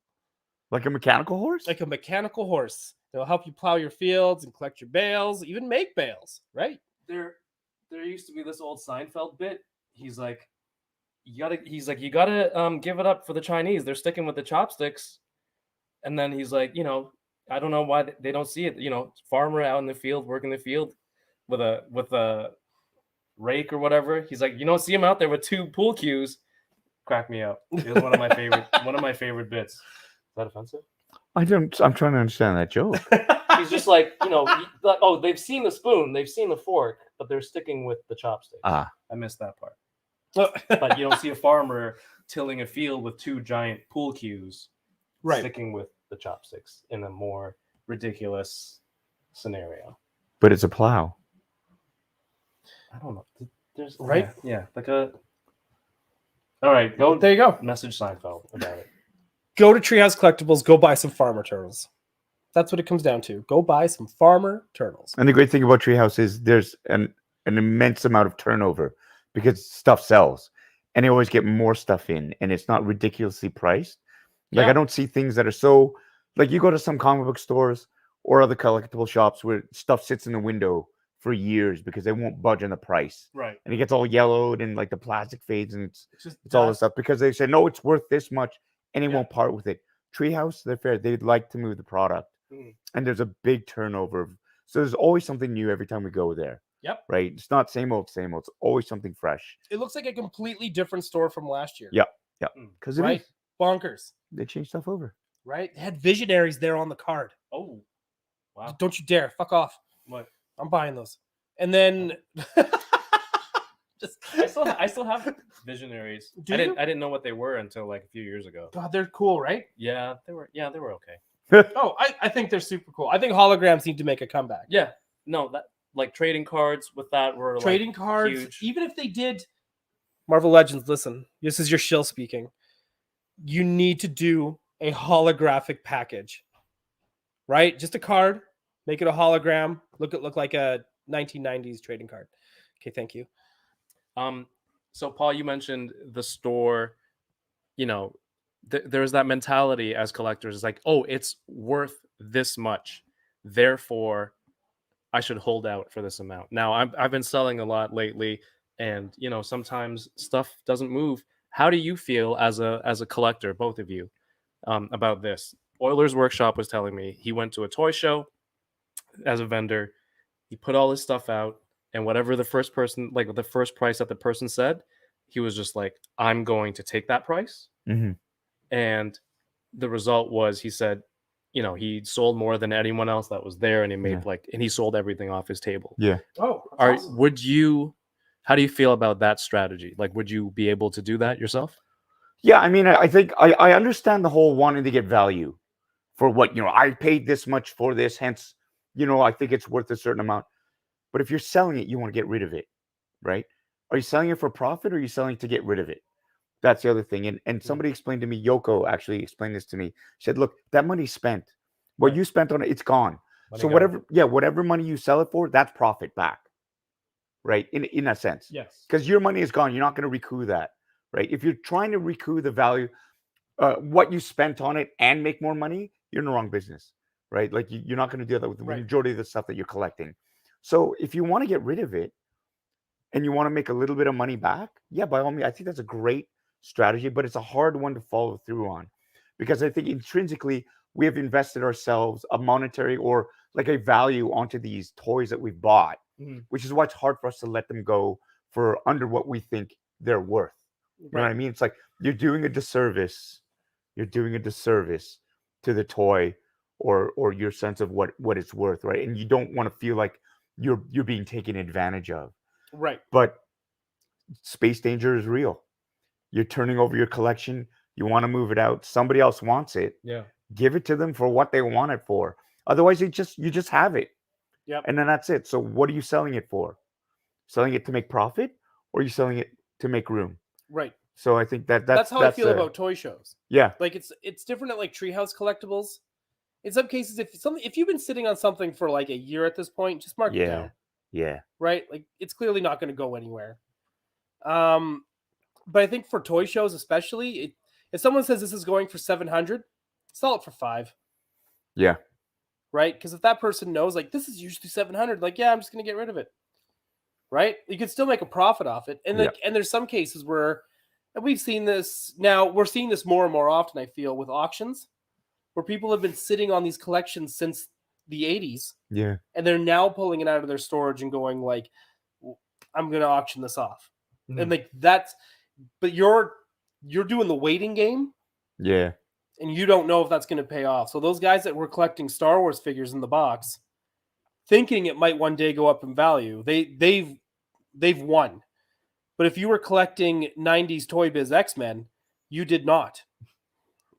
Like a mechanical horse? Like a mechanical horse. It'll help you plow your fields and collect your bales, even make bales, right? There used to be this old Seinfeld bit. He's like, you gotta give it up for the Chinese. They're sticking with the chopsticks. And then he's like, I don't know why they don't see it. Farmer out in the field, working the field with a rake or whatever. He's like, you don't see him out there with 2 pool cues. Crack me up. It was one of my favorite bits. Is that offensive? I'm trying to understand that joke. He's just like, they've seen the spoon, they've seen the fork, but they're sticking with the chopsticks. I missed that part. But you don't see a farmer tilling a field with 2 giant pool cues, sticking with the chopsticks in a more ridiculous scenario. But it's a plow. I don't know. There's Right? Yeah, like a. All right, go. There you go. Message Seinfeld about it. Go to Treehouse Collectibles. Go buy some farmer turtles. That's what it comes down to. Go buy some farmer turtles. And the great thing about Treehouse is there's an immense amount of turnover because stuff sells, and they always get more stuff in, and it's not ridiculously priced. Like Yeah. I don't see things that are so like you go to some comic book stores or other collectible shops where stuff sits in the window for years because they won't budge on the price, Right. and it gets all yellowed and like the plastic fades and it's just all this stuff because they say no, it's worth this much, and they Yeah. won't part with it. Treehouse, they're fair. They'd like to move the product, Mm. and there's a big turnover. So there's always something new every time we go there. Yep. Right. It's not same old, same old. It's always something fresh. It looks like a completely different store from last year. Yeah. Because Right? Bonkers. they change stuff over. Right? They had Visionaries there on the card. Oh, wow. Don't you dare. Fuck off. What? I'm buying those. And then just I still have Visionaries. Do I you? didn't know what they were until like a few years ago. God, they're cool, right? Yeah, they were okay. Oh, I think they're super cool. I think holograms need to make a comeback. Yeah. No, that like trading cards with that were Trading like, cards, huge. even if they did Marvel Legends, listen, this is your shill speaking. You need to do a holographic package. Right? Just a card, make it a hologram, look like a 1990s trading card. Okay, thank you. So Paul, you mentioned the store, you know, there's that mentality as collectors. It's like, oh, it's worth this much, therefore I should hold out for this amount. Now I've been selling a lot lately, and you know, sometimes stuff doesn't move. How do you feel as a collector, both of you, about this? Euler's Workshop was telling me he went to a toy show as a vendor. He put all his stuff out, and whatever the first person, like the first price that the person said, he was just like, I'm going to take that price. Mm-hmm. And the result was, he said, you know, he sold more than anyone else that was there, and he made and he sold everything off his table. Yeah. Oh, awesome. How do you feel about that strategy? Like, would you be able to do that yourself? Yeah, I mean, I think I understand the whole wanting to get value for what, you know, I paid this much for this, hence, you know, I think it's worth a certain amount. But if you're selling it, you want to get rid of it, right? Are you selling it for profit, or are you selling to get rid of it? That's the other thing. And somebody explained to me, Yoko actually explained this to me. She said, look, that money's spent. What you spent on it, it's gone. So whatever money you sell it for, that's profit back, right? In that sense. yes. Because your money is gone. You're not going to recoup that, right? If you're trying to recoup the value, what you spent on it and make more money, you're in the wrong business, right? Like you're not going to do that with the majority of the stuff that you're collecting. So if you want to get rid of it and you want to make a little bit of money back, yeah, by all means, I think that's a great strategy, but it's a hard one to follow through on, because I think intrinsically we have invested ourselves a monetary or like a value onto these toys that we've bought, which is why it's hard for us to let them go for under what we think they're worth. You know what I mean? It's like you're doing a disservice. You're doing a disservice to the toy or your sense of what it's worth, right? And you don't want to feel like you're being taken advantage of. Right. But space danger is real. You're turning over your collection. You want to move it out. Somebody else wants it. Yeah. Give it to them for what they want it for. Otherwise, you just have it. Yep. And then that's it. So what are you selling it for? Selling it to make profit, or are you selling it to make room? Right. So I think that's how I feel about toy shows. Yeah. Like it's different at like Treehouse Collectibles. In some cases, if you've been sitting on something for like a year at this point, just mark it down. Yeah. Right? Like it's clearly not going to go anywhere. But I think for toy shows especially, if someone says this is going for 700, sell it for 5. Yeah. Right? Because if that person knows like this is usually 700, like yeah, I'm just going to get rid of it. Right? You could still make a profit off it. And and there's some cases where, and we've seen this now, we're seeing this more and more often, I feel, with auctions, where people have been sitting on these collections since the 80s. Yeah. And they're now pulling it out of their storage and going like, I'm going to auction this off. And like but you're doing the waiting game. Yeah. And you don't know if that's going to pay off. So those guys that were collecting Star Wars figures in the box, thinking it might one day go up in value, they've won. But if you were collecting 90s Toy Biz X-Men, you did not.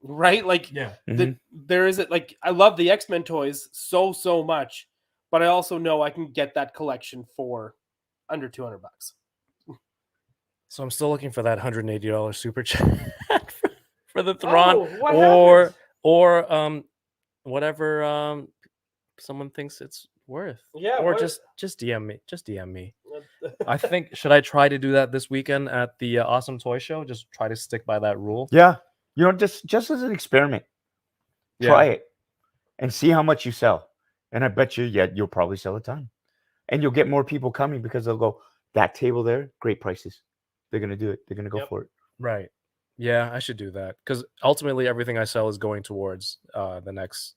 Right? Like there is it. Like I love the X-Men toys so much, but I also know I can get that collection for under $200. So I'm still looking for that $180 super chat for the Thrawn, Oh, what happened? or whatever someone thinks it's worth. Yeah, or what- just DM me. Just DM me. I think should I try to do that this weekend at the Awesome Toy Show? Just try to stick by that rule. Yeah, just as an experiment, try it and see how much you sell. And I bet you, you'll probably sell a ton, and you'll get more people coming because they'll go, that table there, great prices. They're gonna do it. They're gonna go for it. Right. Yeah, I should do that because ultimately everything I sell is going towards the next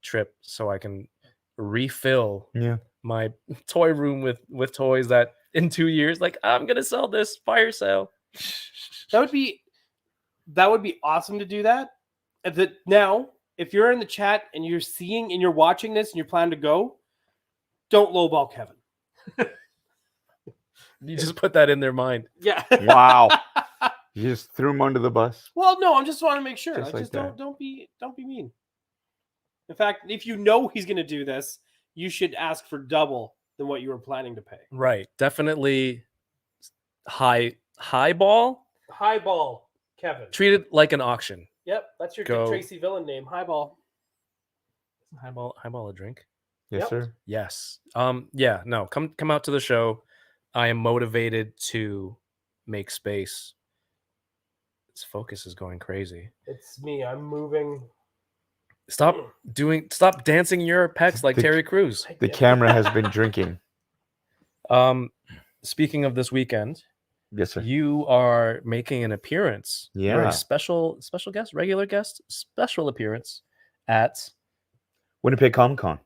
trip, so I can refill my toy room with toys that in 2 years, like I'm gonna sell this fire sale. That would be awesome to do that. Now, if you're in the chat and you're seeing and you're watching this and you plan to go, don't lowball Kevin. You just put that in their mind. Yeah. Wow. You just threw him under the bus. Well, no, I just want to make sure. Just like that. Don't be mean. In fact, if you know he's going to do this, you should ask for double than what you were planning to pay. Right. Definitely highball. Highball, Kevin. Treat it like an auction. Yep, that's your Go. Dick Tracy villain name. Highball. Highball a drink. Yes, Yep. sir. Yes. Yeah, no. Come out to the show. I am motivated to make space. This focus is going crazy. It's me. I'm moving. Stop dancing your pecs like Terry Crews. The camera has been drinking. Speaking of this weekend, Yes, sir. you are making an appearance. You're Yeah. a special guest, regular guest, special appearance at Winnipeg Comic Con.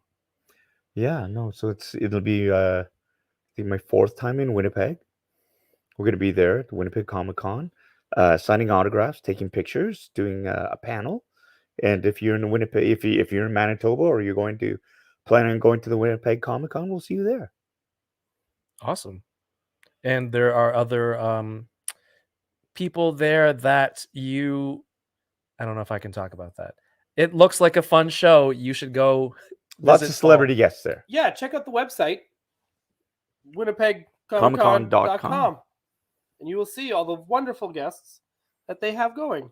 Yeah, no. So it'll be I think my 4th time in Winnipeg. We're gonna be there at the Winnipeg Comic Con, signing autographs, taking pictures, doing a panel. And if you're in Winnipeg, if you're in Manitoba or you're planning on going to the Winnipeg Comic Con, we'll see you there. Awesome. And there are other people there that I don't know if I can talk about that. It looks like a fun show. You should go. Lots visit of celebrity guests there. Yeah, check out the website, ComicCon.com. and you will see all the wonderful guests that they have going,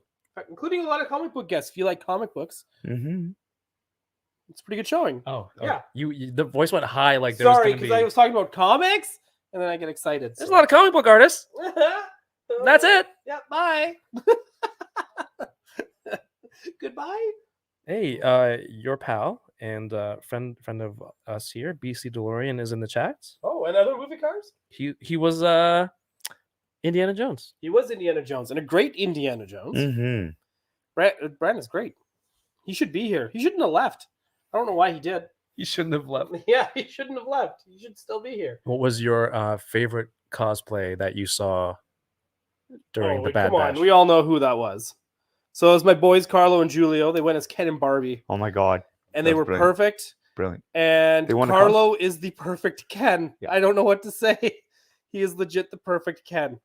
including a lot of comic book guests. If you like comic books, Mm-hmm. it's a pretty good showing. Oh, yeah. You the voice went high like there Sorry, was because going to be. I was talking about comics, and then I get excited. There's a lot of comic book artists. That's it. Yeah, bye. Goodbye. Hey, your pal and friend of us here, BC DeLorean, is in the chat. Oh, and other movie cars? He was Indiana Jones. He was Indiana Jones, and a great Indiana Jones. Mm-hmm. Brandon's great. He should be here. He shouldn't have left. I don't know why he did. He shouldn't have left. Yeah, he shouldn't have left. He should still be here. What was your favorite cosplay that you saw during the Bad Come Batch? on, we all know who that was. So it was my boys Carlo and Julio. They went as Ken and Barbie, Oh my God. and they That's were brilliant. perfect. Brilliant. And They won a Carlo is the perfect Ken. Yeah. I don't know what to say. He is legit the perfect Ken.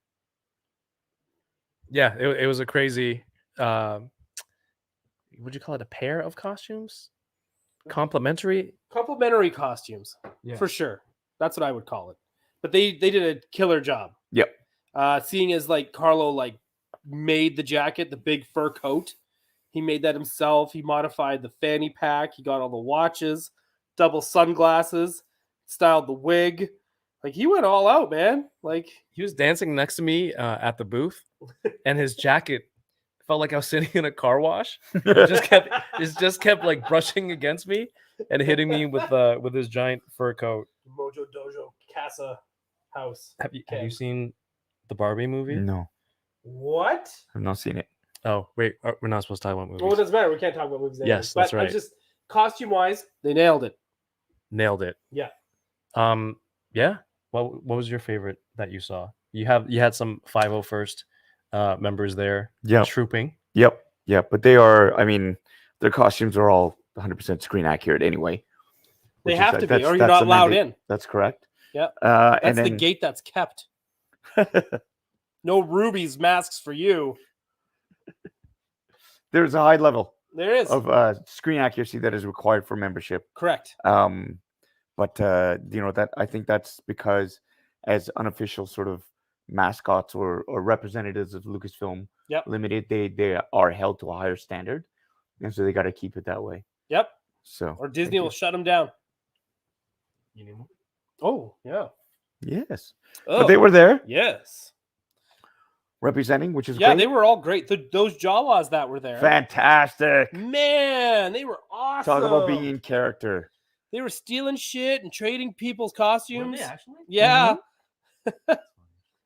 Yeah, it was a crazy. Would you call it a pair of costumes? Complimentary. Complimentary costumes, for sure. That's what I would call it. But they did a killer job. Yep. Seeing as like Carlo made the jacket, the big fur coat. He made that himself. He modified the fanny pack. He got all the watches, double sunglasses, styled the wig. Like he went all out, man. Like He was dancing next to me at the booth, and his jacket felt like I was sitting in a car wash. It just kept like brushing against me and hitting me with his giant fur coat. Mojo Dojo Casa house. Have you seen the Barbie movie? No, What? I've not seen it. Oh wait, we're not supposed to talk about movies. Well, it doesn't matter. We can't talk about movies. Anyway. Yes, that's But right. Just costume wise, they nailed it. Nailed it. Yeah. Yeah. What was your favorite that you saw? You had some 501st members there. Yeah. Trooping. Yep. Yeah. But they are, I mean, their costumes are all 100% screen accurate anyway. They which is- have to be, that's- or you're that's not the allowed mandate. in. That's correct. Yeah. And That's the then, gate that's kept. No rubies masks for you. there's a high level There is. of screen accuracy that is required for membership. Correct. But But that I think that's because as unofficial sort of mascots or representatives of Lucasfilm Yep. Limited, they are held to a higher standard, and so they got to keep it that way. Yep. So Or Disney will shut them down. You need more? Oh, yeah. yes, Oh, but they were there yes. representing, which is Yeah, great. they were all great. Those Jawas that were there. Fantastic. Man, they were awesome. Talk about being in character. They were stealing shit and trading people's costumes. Were they actually? Yeah.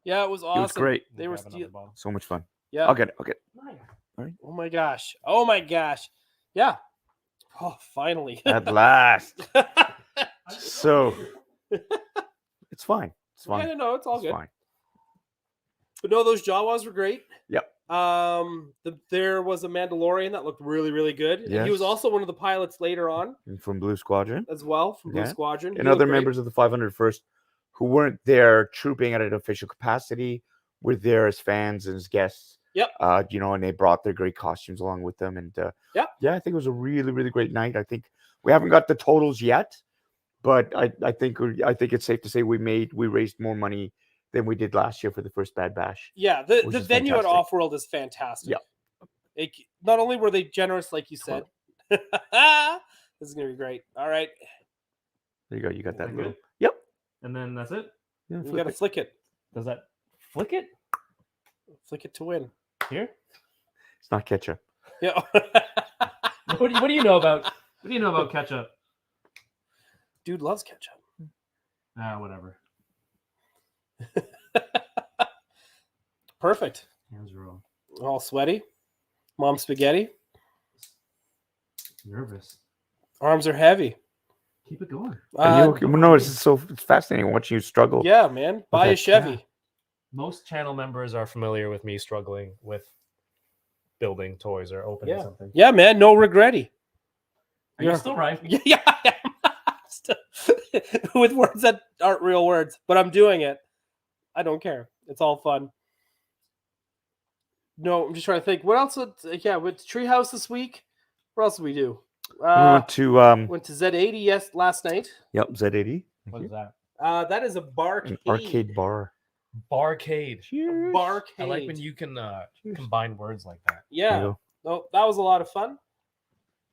Yeah, it was awesome. It was great. They were Grab another bottle. So much fun. Yeah. I'll get it. Okay. Oh my gosh. Oh my gosh. Yeah. Oh, finally. At last. So it's fine. It's fine. Yeah, no, it's all It's good. fine. But no, those Jawas were great. Yep. There was a Mandalorian that looked really, really good. And he was Yes. also one of the pilots later on And from Blue Squadron as well from Blue Yeah. Squadron. He and looked other great. members of the 501st who weren't there trooping at an official capacity were there as fans and as guests. Yep. And they brought their great costumes along with them. And Yep. yeah, I think it was a really, really great night. I think we haven't got the totals yet, but I think it's safe to say we raised more money than we did last year for the first Bad Bash. Yeah, which the is venue at fantastic. Offworld is fantastic. Yeah. Not only were they generous, like you said. This is gonna be great. All right, There you go. You got that That little. good? Yep. And then that's it? Yeah, you flip gotta it. flick it. Does that flick it? Flick it to win. Here? It's not ketchup. Yeah. What do you know about ketchup? Dude loves ketchup. Whatever. Perfect. Hands are all All sweaty. Mom spaghetti. nervous. Arms are heavy. Keep it going. No, it's fascinating watching you struggle. Yeah, man. Buy a that Chevy. cat. Most channel members are familiar with me struggling with building toys or opening something. Yeah, man. No regretty. Are you still right? Yeah, I am. With words that aren't real words, but I'm doing it. I don't care. It's all fun. No, I'm just trying to think. What else? With Treehouse this week. What else did we do? We went to Went to Z80 last night. Yep, Z80. What is that? That is a barcade. An arcade bar. Barcade. Barcade. I like when you can combine words like that. There you Yeah. go. No, that was a lot of fun.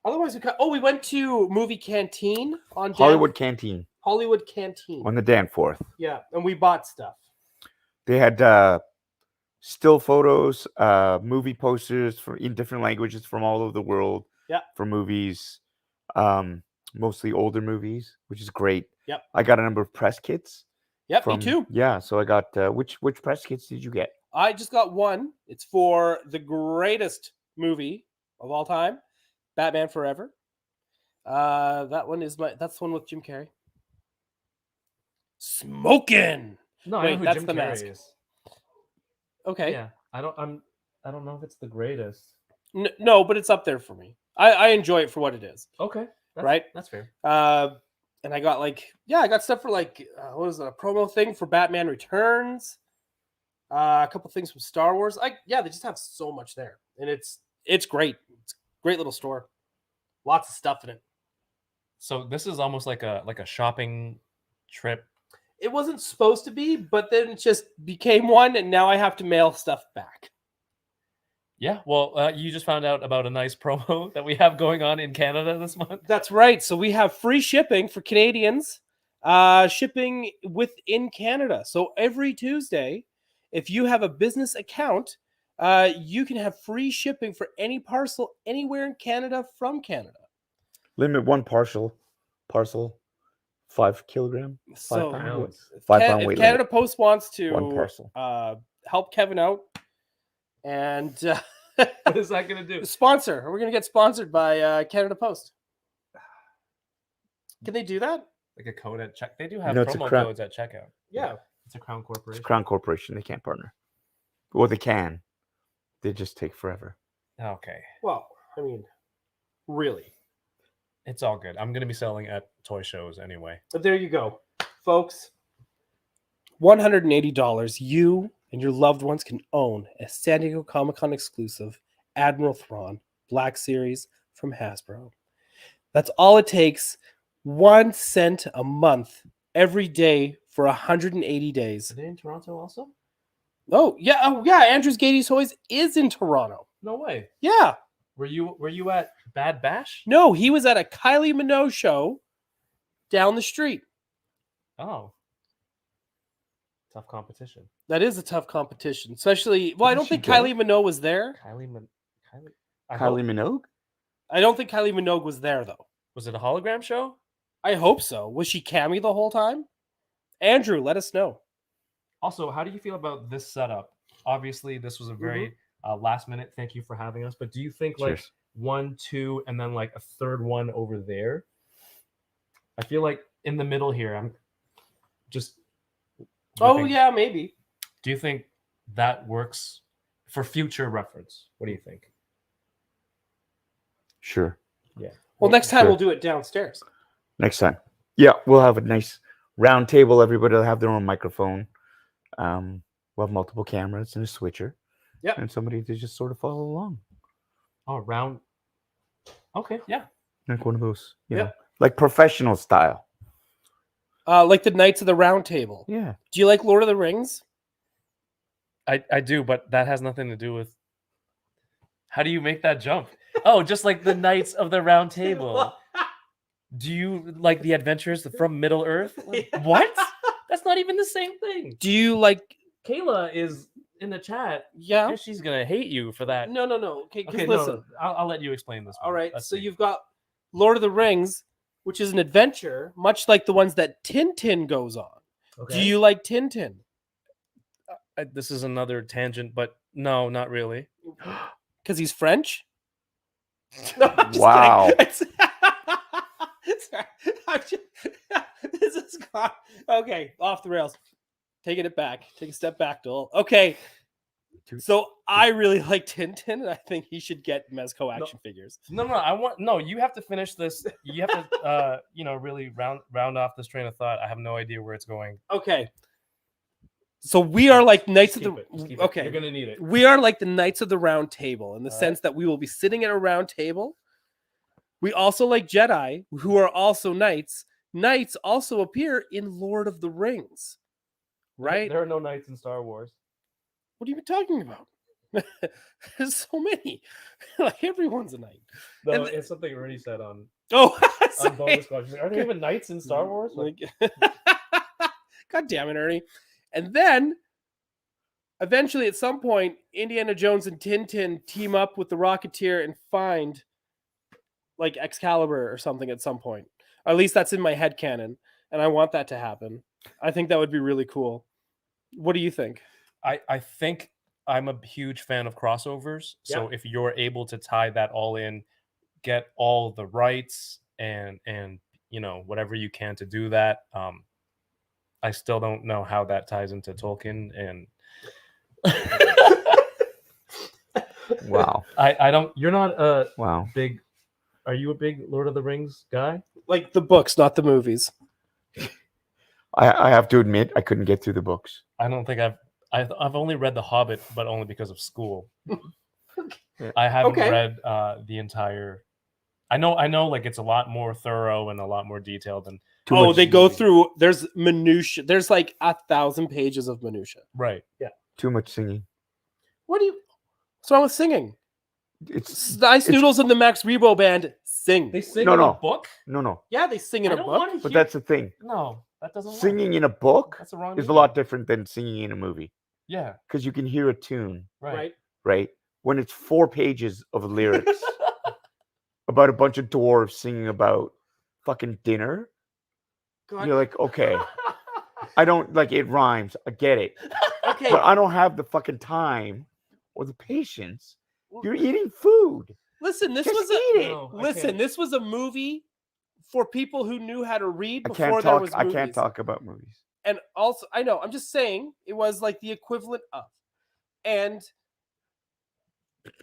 Otherwise, we went to Movie Canteen on Hollywood Canteen Hollywood Canteen. on the Danforth. Yeah, and we bought stuff. They had still photos, movie posters in different languages from all over the world. Yeah. For movies, mostly older movies, which is great. Yep. I got a number of press kits. Yep, me too. Yeah, so I got which press kits did you get? I just got one. It's for the greatest movie of all time, Batman Forever. That's the one with Jim Carrey. Smoking. No, I Wait, know who that's Jim the Carrey mask. is. Okay. Yeah, I don't know if it's the greatest. No, but it's up there for me. I enjoy it for what it is. Okay, Right? That's fair. And I got I got stuff for what was it, a promo thing for Batman Returns. A couple things from Star Wars. They just have so much there, and it's great. It's a great little store. Lots of stuff in it. So this is almost like a shopping trip. It wasn't supposed to be, but then it just became one, and now I have to mail stuff back. Yeah, well, you just found out about a nice promo that we have going on in Canada this month. That's right. So we have free shipping for Canadians, shipping within Canada. So every Tuesday, if you have a business account, you can have free shipping for any parcel anywhere in Canada from Canada. Limit one parcel, 5 kilogram, 5 So pound, Pounds. 5 pound if weight Canada limit. Post wants to One parcel. help Kevin out and What is that going to do? sponsor, we're going to get sponsored by Canada Post. Can they do that? Like a code at check. They do have No, it's a promo crown. codes at checkout. Yeah. It's a Crown It's Corporation. Crown Corporation. They can't partner. Well, they can. They just take forever. Okay, Well, I mean, really. it's all good. I'm going to be selling at toy shows anyway. But there you go, folks. $180. You and your loved ones can own a San Diego Comic-Con exclusive Admiral Thrawn Black Series from Hasbro. That's all it takes. 1 cent a month every day for 180 days. Are they in Toronto also? Oh yeah, Andrew's Gateway Toys is in Toronto. No way. Yeah. Were you at Bad Bash? No, he was at a Kylie Minogue show down the street. Oh. Tough competition. That is a tough competition, especially. Well, I Didn't don't she think go? Kylie Minogue was there. Kylie Kylie Minogue? I don't think Kylie Minogue was there though. Was it a hologram show? I hope so. Was she Cammy the whole time? Andrew, let us know. Also, how do you feel about this setup? Obviously, this was a very last minute. Thank you for having us. But do you think like Cheers. 1, 2, and then like a third one over there? I feel like in the middle here, I'm just. Oh looking. yeah, maybe. Do you think that works for future reference? What do you think? Sure. Yeah. Well, next time sure. we'll do it downstairs. Next time. Yeah, we'll have a nice round table. Everybody will have their own microphone. We'll have multiple cameras and a switcher. Yep. And somebody to just sort of follow along. Oh, round. Okay. Yeah. Like one of those, you Yep. know, like professional style. Like the Knights of the Round Table. Yeah. Do you like Lord of the Rings? I do, but that has nothing to do with. How do you make that jump? Oh, just like the Knights of the Round Table. Do you like the adventures from Middle Earth? What? That's not even the same thing. Do you like? Kayla is in the chat, Yeah. and she's gonna hate you for that. No. Okay, 'cause Okay, listen. no, I'll let you explain this. All one. right. Let's So see. you've got Lord of the Rings, which is an adventure, much like the ones that Tintin goes on. Okay. Do you like Tintin? This is another tangent, but no, not really. Because he's French? No, I'm just Wow. kidding. Sorry. This is gone. Okay, off the rails. Taking it back. Take a step back, Doel. Okay. So I really like Tintin, and I think he should get Mezco action figures. No. You have to finish this. You have to, really round off this train of thought. I have no idea where it's going. Okay. So we are like Knights of Keep the. it, just keep it. Okay. You're gonna need it. We are like the Knights of the Round Table in the All sense that we will be sitting at a round table. We also like Jedi, who are also knights. Knights also appear in Lord of the Rings, right? There are no knights in Star Wars. What are you talking about? There's so many. Like everyone's a knight. No, And it's something already said on Oh, bonus questions. Are there even knights in Star Wars? Like, God damn it, Ernie. And then eventually at some point, Indiana Jones and Tintin team up with the Rocketeer and find like Excalibur or something at some point. Or at least that's in my head canon. And I want that to happen. I think that would be really cool. What do you think? I think I'm a huge fan of crossovers. So if you're able to tie that all in, get all the rights and whatever you can to do that. I still don't know how that ties into Tolkien and Wow. I don't. You're not a Wow. big. Are you a big Lord of the Rings guy? Like the books, not the movies. I have to admit, I couldn't get through the books. I don't think I've only read The Hobbit, but only because of school. I haven't read the entire. I know, like it's a lot more thorough and a lot more detailed than. They go through. There's minutia. There's like 1,000 pages of minutia. Right. Yeah. Too much singing. What's wrong with singing? It's Nice Noodles and the Max Rebo Band sing. They sing No, in no. a book. no. Yeah, they sing in I a don't book. want to But hear. that's the thing. No, that doesn't. Singing in a book That's the wrong. is a meaning. lot different than singing in a movie Yeah. because you can hear a tune, Right. right? When it's 4 pages of lyrics about a bunch of dwarves singing about fucking dinner, God. you're like, okay, I don't like it rhymes. I get it, Okay. but I don't have the fucking time or the patience. You're eating food. Listen, this Just was eat it. No, I listen, can't. this was a movie for people who knew how to read I before can't there talk. was I movies. can't talk about movies. And also, I know, I'm just saying it was like the equivalent of. And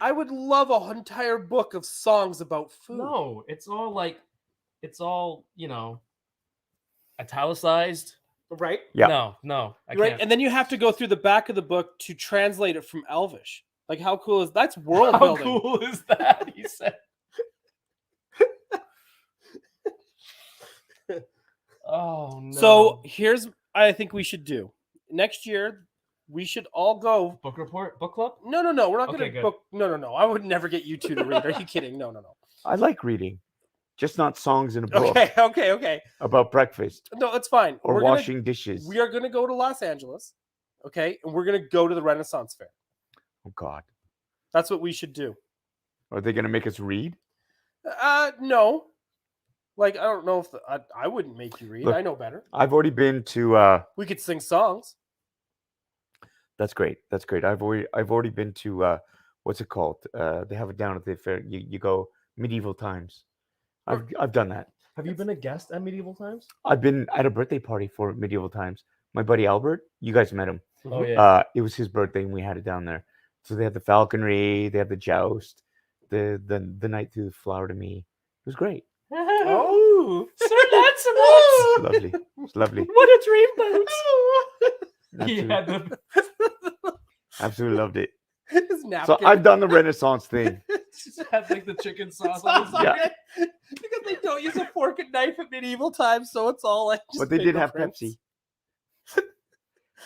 I would love an entire book of songs about food. No, it's all italicized. Right? Yeah. No, I Right. can't. And then you have to go through the back of the book to translate it from Elvish. Like, how cool is that's world How building? cool is that? He said. Oh no. So here's I think we should do next year. We should all go. book report, book club. No. We're not Okay, going to good. book. No. I would never get you two to read. Are you kidding? No. I like reading, just not songs in a book Okay. about breakfast No, it's fine. or washing dishes. We are going to go to Los Angeles. Okay, and we're going to go to the Renaissance Fair. Oh God, That's what we should do. are they going to make us read? No. Like I don't know if I wouldn't make you read. Look, I know better. I've already been to. We could sing songs. That's great. That's great. I've already been to. What's it called? They have it down at the fair. You go medieval times. I've done that. Have you been a guest at Medieval Times? I've been at a birthday party for medieval times. My buddy Albert, you guys met him. Oh yeah. It was his birthday and we had it down there. So they had the falconry, they had the joust, the night through the flower to me. It was great. Oh, It's lovely. It's lovely. What a dreamboat! He Absolutely, had the absolutely loved it. His So napkin. I've done the Renaissance thing. just had like the chicken sauce. Sauce on on it. it. Because they don't use a fork and knife at medieval times, so it's all like. Just But they did have fingerprints. Pepsi.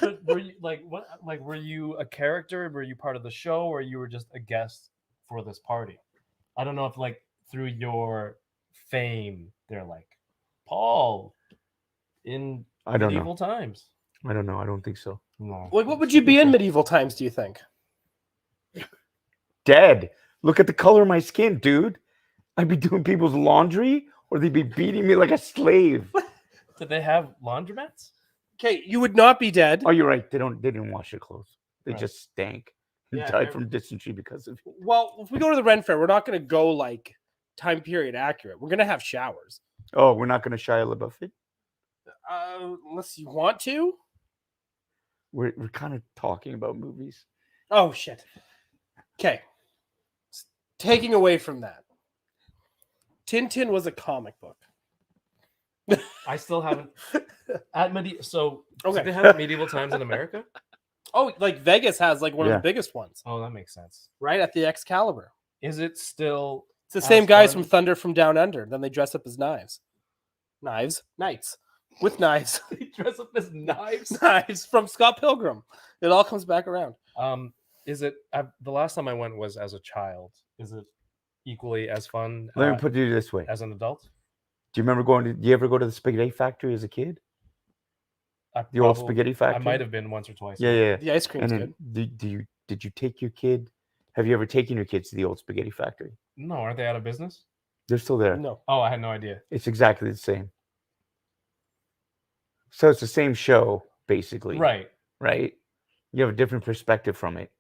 But were you like what? Like, were you a character? Were you part of the show, or you were just a guest for this party? I don't know if like through your fame, they're like Paul in I don't know. medieval times. I don't know. I don't think so. No. Like, what would you be in medieval times? Do you think? Dead. Look at the color of my skin, dude. I'd be doing people's laundry or they'd be beating me like a slave. Did they have laundromats? Okay, you would not be dead. Oh, you're right. They didn't wash their clothes. They Right. just stank. And Yeah, died they're- from dysentery because of it. Well, if we go to the Ren Fair, we're not going to go like time period accurate. We're going to have showers. Oh, we're not gonna Shia LaBeouf it? Unless you want to. We're kind of talking about movies. Oh shit. Okay. Taking away from that, Tintin was a comic book. I still haven't at medieval. So Okay. they have medieval times in America. Oh, like Vegas has like one of Yeah. the biggest ones, Oh, that makes sense. right at the Excalibur. Is it still? It's the same guys fun. from Thunder from Down Under. Then they dress up as knives, knights with knives, They dress up as knives. knives from Scott Pilgrim. It all comes back around. Is it? The last time I went was as a child. Is it equally as fun Let me put it this way. as an adult? Do you remember do you ever go to the spaghetti factory as a kid? The old spaghetti factory? I might have been once or twice. Yeah. The ice cream's And good. then did you take your kid? Have you ever taken your kids to the old spaghetti factory? No, aren't they out of business? They're still there. No. Oh, I had no idea. It's exactly the same. So it's the same show, basically. Right. Right? You have a different perspective from it.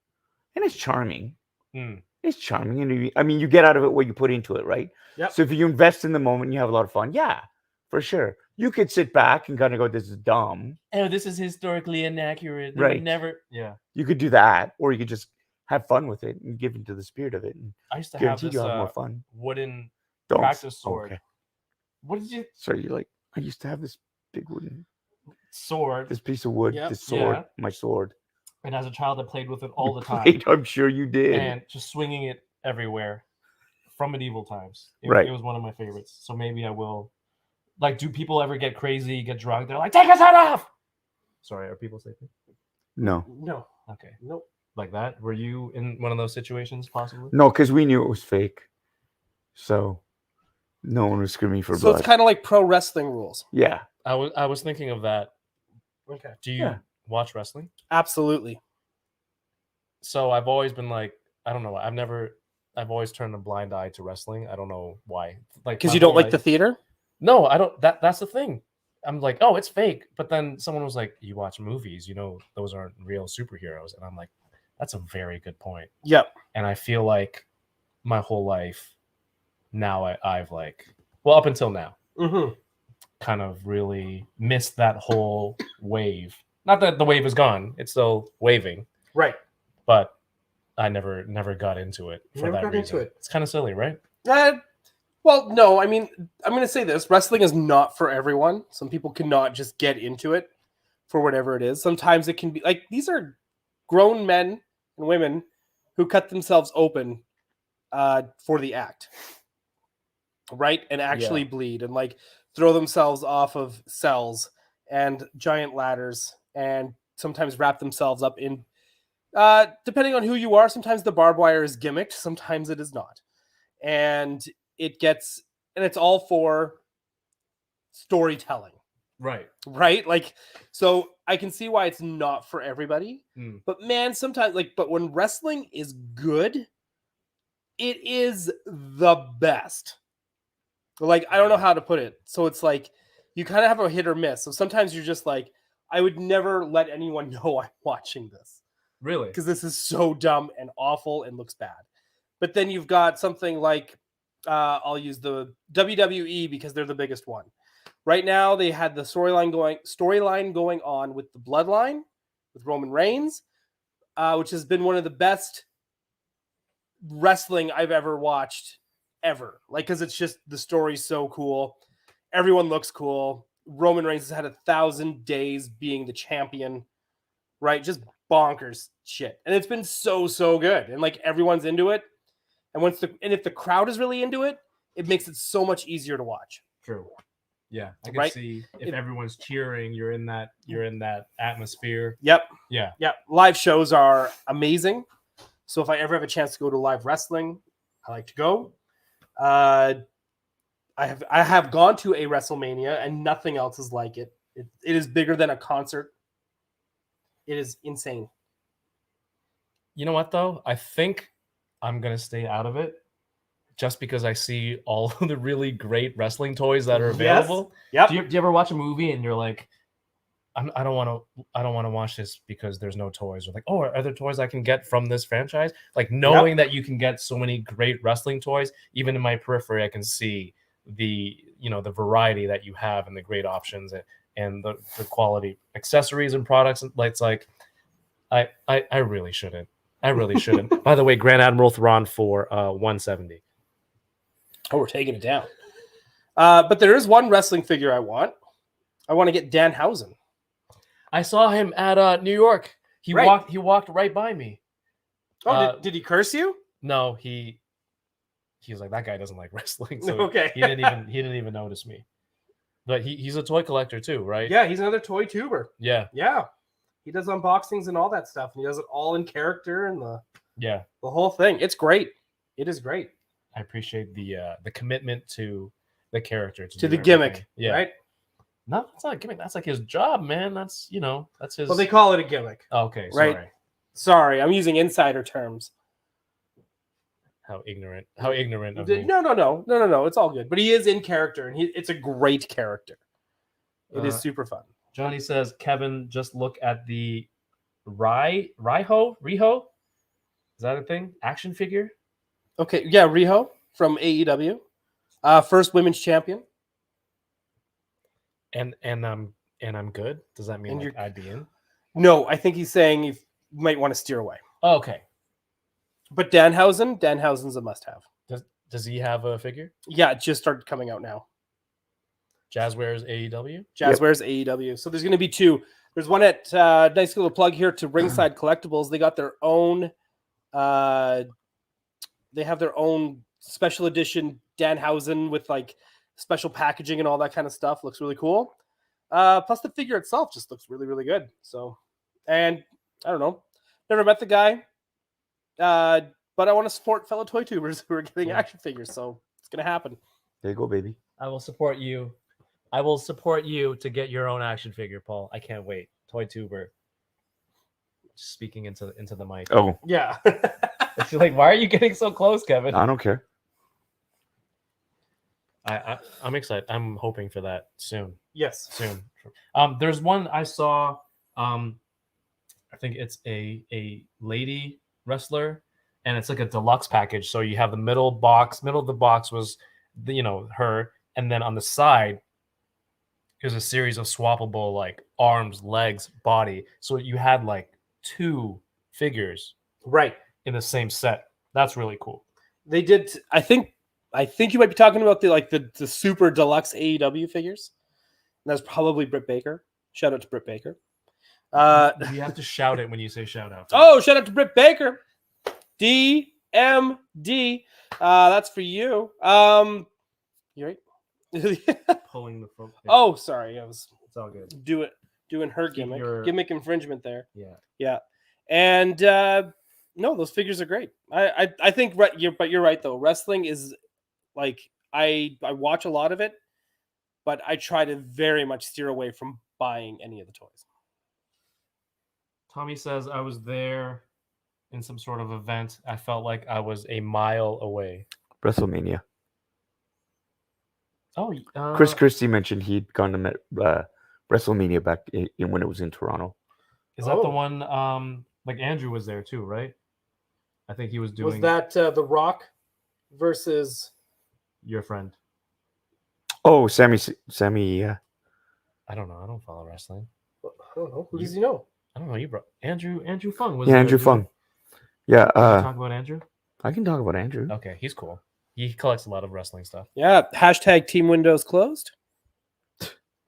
And it's charming. Hmm. It's charming. And you get out of it what you put into it, right? Yep. So if you invest in the moment, you have a lot of fun. Yeah, for sure. You could sit back and kind of go, this is dumb. Oh, this is historically inaccurate. They Right. would never. Yeah. You could do that. Or you could just have fun with it and give into the spirit of it. And I used to have guaranteed this you'll have more fun. wooden Don't. practice sword. Okay. What did you Sorry, you're like, I used to have this big wooden, sword? this piece of wood, Yep. this sword, Yeah. my sword. And as a child, I played with it all the time, Wait, I'm sure you did. and just swinging it everywhere from medieval times. Right. It was one of my favorites. So maybe I will. Like, do people ever get crazy, get drunk? They're like, take his head off. Sorry, are people sleeping? No, No. Okay, Nope. like that. Were you in one of those situations, possibly? no, because we knew it was fake. So no one was screaming for So blood. it's kind of like pro wrestling rules. Yeah. I was thinking of that. Okay. Do you Yeah. watch wrestling? Absolutely. So I've always been like, I don't know. I've always turned a blind eye to wrestling. I don't know why. Like, Because my you don't whole like the life- theater? No, I don't. That's the thing. I'm like, oh, it's fake. But then someone was like, you watch movies, those aren't real superheroes. And I'm like, that's a very good point. Yep. And I feel like my whole life now I've like, well, up until now, Mm-hmm. kind of really missed that whole wave. Not that the wave is gone; it's still waving. Right. But I never got into it for Never that got into reason. it. It's kind of silly, right? Well, no. I mean, I'm going to say this: wrestling is not for everyone. Some people cannot just get into it for whatever it is. Sometimes it can be like these are grown men and women who cut themselves open for the act, right, and actually bleed. And like throw themselves off of cells and giant ladders and sometimes wrap themselves up in, depending on who you are, sometimes the barbed wire is gimmicked, sometimes it is not. And it's all for storytelling. Right? Like, so I can see why it's not for everybody. But man, sometimes, like, but when wrestling is good, it is the best. Like, I don't know how to put it. So it's like, you kind of have a hit or miss. So sometimes you're just like, I would never let anyone know I'm watching this. Really? Because this is so dumb and awful and looks bad. But then you've got something like, I'll use the WWE because they're the biggest one. Right now, they had the storyline going on with the Bloodline, with Roman Reigns, which has been one of the best wrestling I've ever watched, ever. Like, because it's just, the story's so cool. Everyone looks cool. Roman Reigns has had 1,000 days being the champion, right? Just bonkers shit. And it's been so, so good. And like, everyone's into it. And if the crowd is really into it, it makes it so much easier to watch. True. Yeah, I can see if everyone's cheering, you're in that atmosphere. Yep. Yeah. Live shows are amazing. So if I ever have a chance to go to live wrestling, I like to go. I have gone to a WrestleMania and nothing else is like it. It is bigger than a concert. It is insane. You know what though? I think I'm gonna stay out of it. Just because I see all of the really great wrestling toys that are available. Yes. Yep. Do you ever watch a movie and you're like, I don't want to watch this because there's no toys. Or like, oh, are there toys I can get from this franchise? Like knowing that you can get so many great wrestling toys, even in my periphery, I can see the variety that you have and the great options and the quality accessories and products. It's like, I really shouldn't. I really shouldn't. By the way, Grand Admiral Thrawn for 170. Oh, we're taking it down. But there is one wrestling figure I want. I want to get Danhausen. I saw him at New York. He walked right by me. Oh, did he curse you? No, he was like, that guy doesn't like wrestling. So okay. he didn't even notice me. But he's a toy collector too, right? Yeah, he's another toy tuber. Yeah. Yeah. He does unboxings and all that stuff. And he does it all in character and the whole thing. It's great. It is great. I appreciate the commitment to the character, to the gimmick. Yeah. Right? No, that's not a gimmick. That's like his job, man. That's that's his. Well, they call it a gimmick. Okay, sorry. Right? Sorry, I'm using insider terms. How ignorant of me. No. It's all good. But he is in character, and it's a great character. It is super fun. Johnny says, Kevin, just look at the Riho. Is that a thing? Action figure? Okay, yeah, Riho from AEW, first women's champion. And I'm good. Does that mean I'd be in? No, I think he's saying you might want to steer away. Oh, okay. But Danhausen's a must-have. Does he have a figure? Yeah, it just started coming out now. Jazzwares AEW? Jazzwares AEW. So there's going to be two. There's one at, nice little plug here to Ringside Collectibles. They got their own, they have their own special edition Danhausen with like special packaging and all that kind of stuff. Looks really cool. Plus the figure itself just looks really, really good. So, and I don't know, never met the guy, but I want to support fellow toy tubers who are getting action figures. So it's going to happen. There you go, baby. I will support you. I will support you to get your own action figure, Paul. I can't wait. Toy tuber. Just speaking into the mic. Oh. Yeah. She's like, why are you getting so close, Kevin? I don't care. I'm excited. I'm hoping for that soon. Yes. Soon. There's one I saw. I think it's a lady wrestler, and it's like a deluxe package. So you have the middle of the box was her, and then on the side there's a series of swappable like arms, legs, body. So you had like 2 figures right in the same set. That's really cool. They did. I think you might be talking about the super deluxe AEW figures. And that's probably Britt Baker. Shout out to Britt Baker. You have to shout it when you say shout out. Oh, shout out to Britt Baker. DMD. That's for you. You right? pulling the phone. Oh, sorry, I was it's all good. doing her Keep gimmick. your- Gimmick infringement there. Yeah. Yeah, and no, those figures are great. I think but you're right though. Wrestling is like I watch a lot of it, but I try to very much steer away from buying any of the toys. Tommy says I was there in some sort of event. I felt like I was a mile away. WrestleMania. Oh, Chris Christie mentioned he'd gone to WrestleMania back in when it was in Toronto. Is that the Oh. one? Like Andrew was there too, right? I think he was doing. Was that The Rock versus? Your friend? Oh, Sammy. I don't know. I don't follow wrestling. I don't know. Who does he know? I don't know. You brought Andrew Fung was Yeah, there. Andrew Did Fung. you- Yeah. Can we talk about Andrew? I can talk about Andrew. Okay, he's cool. He collects a lot of wrestling stuff. Yeah. Hashtag Team Windows closed.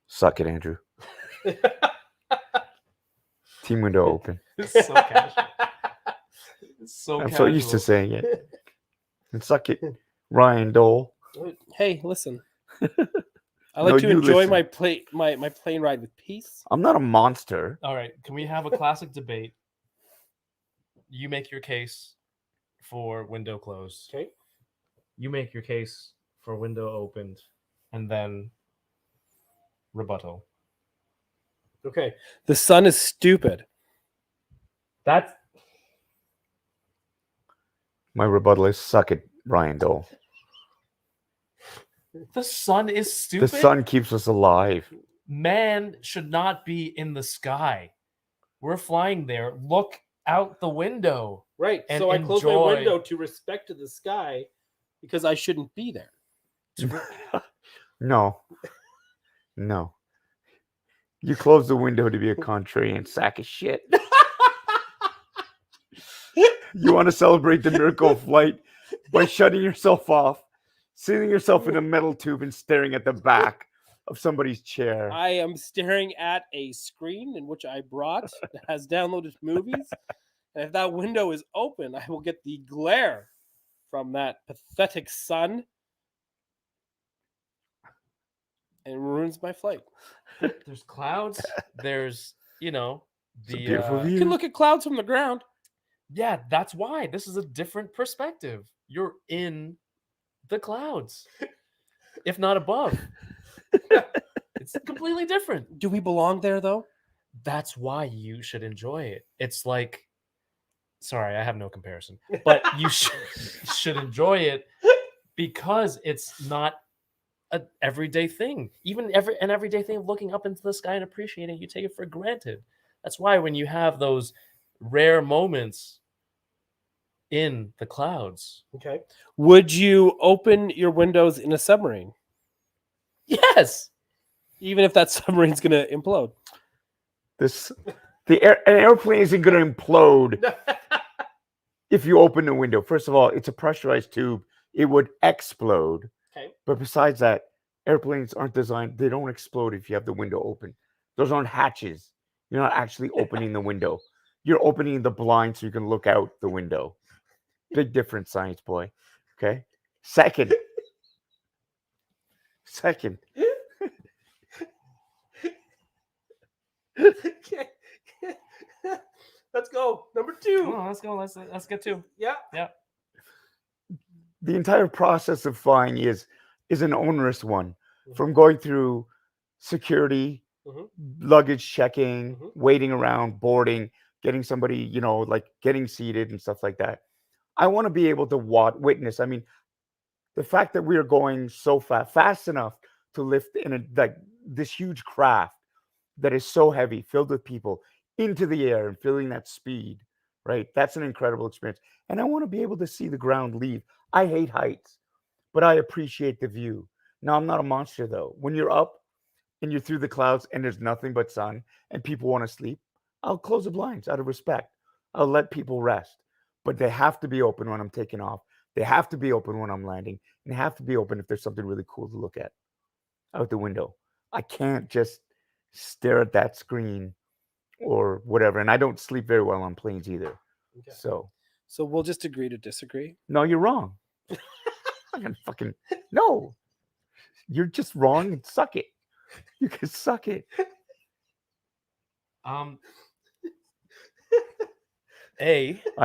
Suck it, Andrew. Team window open. It's so casual. It's so I'm casual. so used to saying it. And suck it, Ryan Doell. Hey, listen. I No, like to you enjoy listen. my plane ride with peace. I'm not a monster. All right, can we have a classic debate? You make your case for window closed. Okay. You make your case for window opened, and then rebuttal. Okay. The sun is stupid. That's My rebuttal is suck it, Ryan Doell. the sun is stupid. The sun keeps us alive. Man should not be in the sky. We're flying there. Look out the window. Right. And so I close my enjoy- window to respect to the sky because I shouldn't be there. No. No. You close the window to be a contrarian sack of shit. You want to celebrate the miracle of flight by shutting yourself off, sitting yourself in a metal tube and staring at the back of somebody's chair. I am staring at a screen in which I brought that has downloaded movies. And if that window is open, I will get the glare from that pathetic sun and ruins my flight. There's clouds. There's, It's a beautiful the You view. can look at clouds from the ground. yeah, that's why this is a different perspective. You're in the clouds, if not above. It's completely different. Do we belong there though? That's why you should enjoy it. It's like, sorry, I have no comparison, but you should enjoy it because it's not an everyday thing. Even an everyday thing of looking up into the sky and appreciating it, you take it for granted. That's why when you have those rare moments in the clouds, Okay. Would you open your windows in a submarine, yes, even if that submarine's going to implode? An airplane isn't going to implode if you open the window. First of all, it's a pressurized tube. It would explode. Okay. But besides that, airplanes aren't designed, they don't explode if you have the window open. Those aren't hatches. You're not actually opening the window. You're opening the blind so you can look out the window. Big difference, science boy. Okay. Second. Okay. Let's go. Number 2. oh, let's go. Let's get to. Yeah. The entire process of flying is an onerous one. From going through security, Mhm. luggage checking, Mhm. waiting around, boarding, getting somebody, like getting seated and stuff like that. I want to be able to witness. I mean, the fact that we are going so fast enough to lift in this huge craft that is so heavy, filled with people, into the air and feeling that speed, right? That's an incredible experience. And I want to be able to see the ground leave. I hate heights, but I appreciate the view. Now, I'm not a monster, though. When you're up and you're through the clouds and there's nothing but sun and people want to sleep, I'll close the blinds out of respect. I'll let people rest. But they have to be open when I'm taking off. They have to be open when I'm landing. And they have to be open if there's something really cool to look at out the window. I can't just stare at that screen or whatever. And I don't sleep very well on planes either. Okay. So we'll just agree to disagree. no, you're wrong. I can fucking no. You're just wrong and suck it. You can suck it. I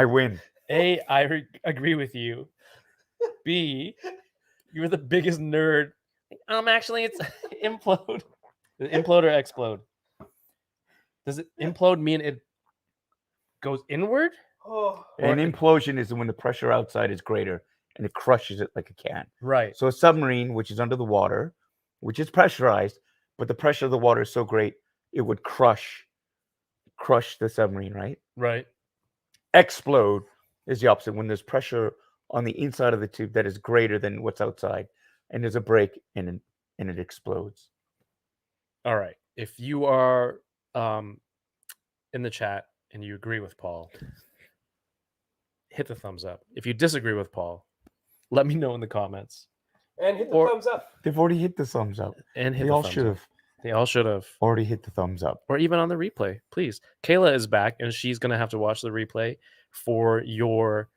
win. I agree with you. B, you're the biggest nerd. Actually, it's implode. Implode or explode? Does it implode mean it goes inward? Oh. An implosion is when the pressure outside is greater and it crushes it like a can. Right. So a submarine, which is under the water, which is pressurized, but the pressure of the water is so great, it would crush the submarine, right? Right. Explode is the opposite, when there's pressure on the inside of the tube that is greater than what's outside, and there's a break and it explodes. All right. If you are in the chat and you agree with Paul, hit the thumbs up. If you disagree with Paul, let me know in the comments. And hit the thumbs up. They've already hit the thumbs up. And hit They the all thumbs should up. have They all should have. already hit the thumbs up. Or even on the replay, please. Kayla is back, and she's going to have to watch the replay for your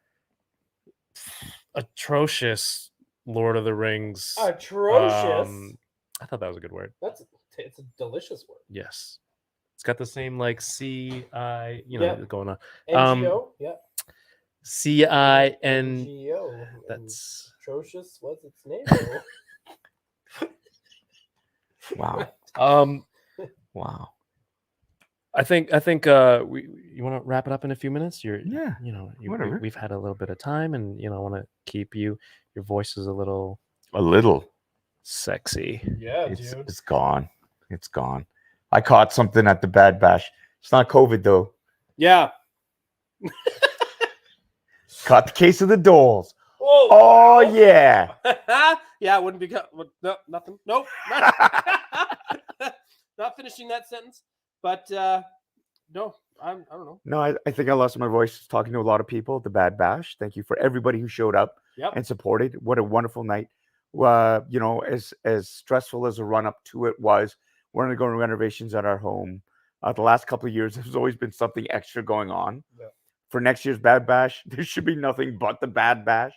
atrocious Lord of the Rings. Atrocious. I thought that was a good word. It's a delicious word. Yes. It's got the same like C-I, going on. NGO? Yeah. C-I-N. NGO. That's atrocious. What's its name? Wow. Wow. I think you want to wrap it up in a few minutes. Whatever. We've had a little bit of time, and I want to keep your voice is a little sexy. Yeah, It's dude. it's gone. It's gone. I caught something at the Bad Bash. It's not COVID though. Yeah. Caught the case of the Doels. Whoa. Oh yeah. Yeah, it wouldn't be no, nothing. Nope. Not finishing that sentence. But no, I don't know. No, I think I lost my voice talking to a lot of people at the Bad Bash. Thank you for everybody who showed up and supported. What a wonderful night. As stressful as the run up to it was, we're undergoing renovations at our home. The last couple of years, there's always been something extra going on. Yeah. For next year's Bad Bash, there should be nothing but the Bad Bash.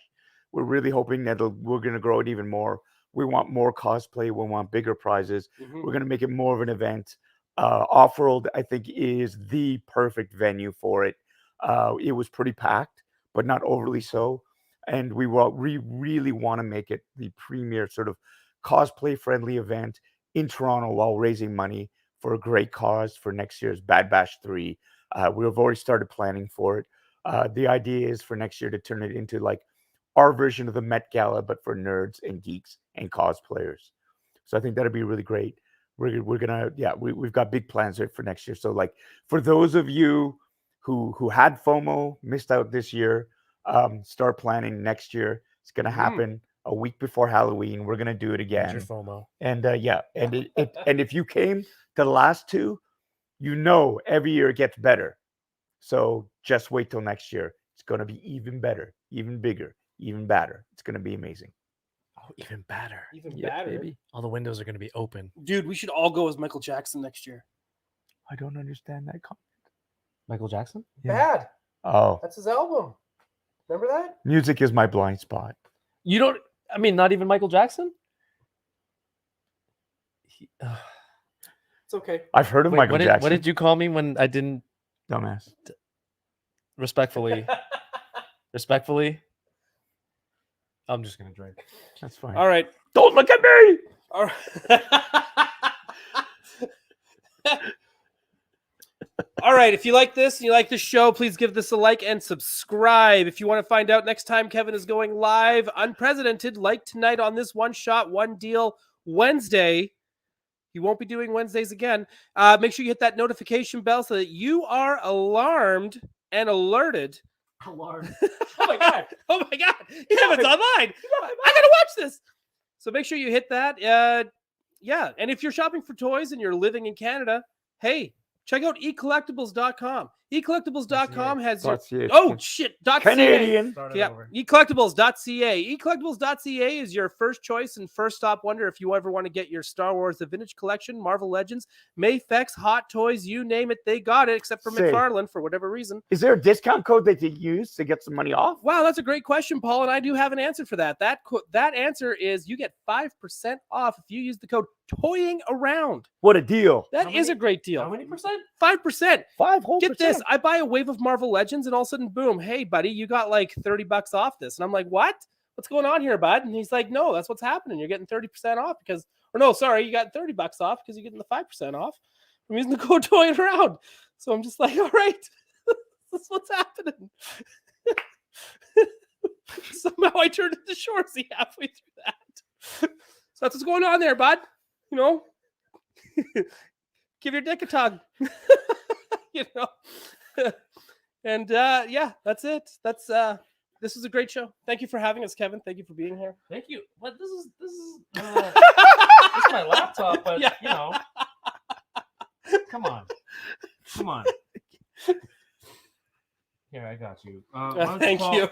We're really hoping that we're going to grow it even more. We want more cosplay. We want bigger prizes. Mm-hmm. We're going to make it more of an event. Off-World, I think, is the perfect venue for it. It was pretty packed, but not overly so. And we really want to make it the premier sort of cosplay-friendly event in Toronto while raising money for a great cause for next year's Bad Bash 3. We've already started planning for it. The idea is for next year to turn it into like our version of the Met Gala, but for nerds and geeks and cosplayers. So I think that'd be really great. We're gonna, we've got big plans for next year. So like for those of you who had FOMO, missed out this year, start planning next year. It's gonna happen a week before Halloween. We're gonna do it again. Your FOMO. And and if you came to the last two, every year it gets better. So just wait till next year. It's gonna be even better, even bigger, even badder. It's gonna be amazing. Oh, even badder. Even badder. Baby. All the windows are going to be open. Dude, we should all go as Michael Jackson next year. I don't understand that comment. Michael Jackson? Yeah. Bad. Oh. That's his album. Remember that? Music is my blind spot. You don't, not even Michael Jackson? It's okay. I've heard of Michael Jackson. What did you call me when I didn't? Dumbass. Respectfully. I'm just going to drink. That's fine. All right. Don't look at me. All right. All right. If you like this and you like this show, please give this a like and subscribe. If you want to find out next time Kevin is going live, unprecedented, like tonight on this One Shot, One Deal Wednesday. He won't be doing Wednesdays again. Make sure you hit that notification bell so that you are alarmed and alerted. Alarmed. Oh my god! Oh my god! Kevin's online. I gotta watch this. So make sure you hit that. And if you're shopping for toys and you're living in Canada, hey, check out ecollectibles.com. ecollectibles.com has your .ca. oh shit .ca. Canadian. Yeah, ecollectibles.ca. Ecollectibles.ca is your first choice and first stop wonder if you ever want to get your Star Wars The Vintage Collection, Marvel Legends, Mayfex, Hot Toys, you name it, they got it, except for McFarlane for whatever reason. Is there a discount code that you use to get some money off? Wow, that's a great question, Paul, and I do have an answer for that. That answer is you get 5% off if you use the code Toying Around. What a deal. That is a great deal. How many percent? 5%. 5 whole Get percent. this. I buy a wave of Marvel Legends and all of a sudden, boom, hey, buddy, you got like $30 off this. And I'm like, what? What's going on here, bud? And he's like, no, that's what's happening. You're getting 30% off because, or no, sorry, you got $30 off because you're getting the 5% off. I'm using the code Toying Around. So I'm just like, all right, that's what's happening. Somehow I turned into Shorzy halfway through that. So that's what's going on there, bud. You know, give your dick a tug. You know, and yeah, that's it. That's this was a great show. Thank you for having us, Kevin. Thank you for being here. Thank you. But this is this is my laptop, but Yeah. you know, come on. Here, I got you. Thank you.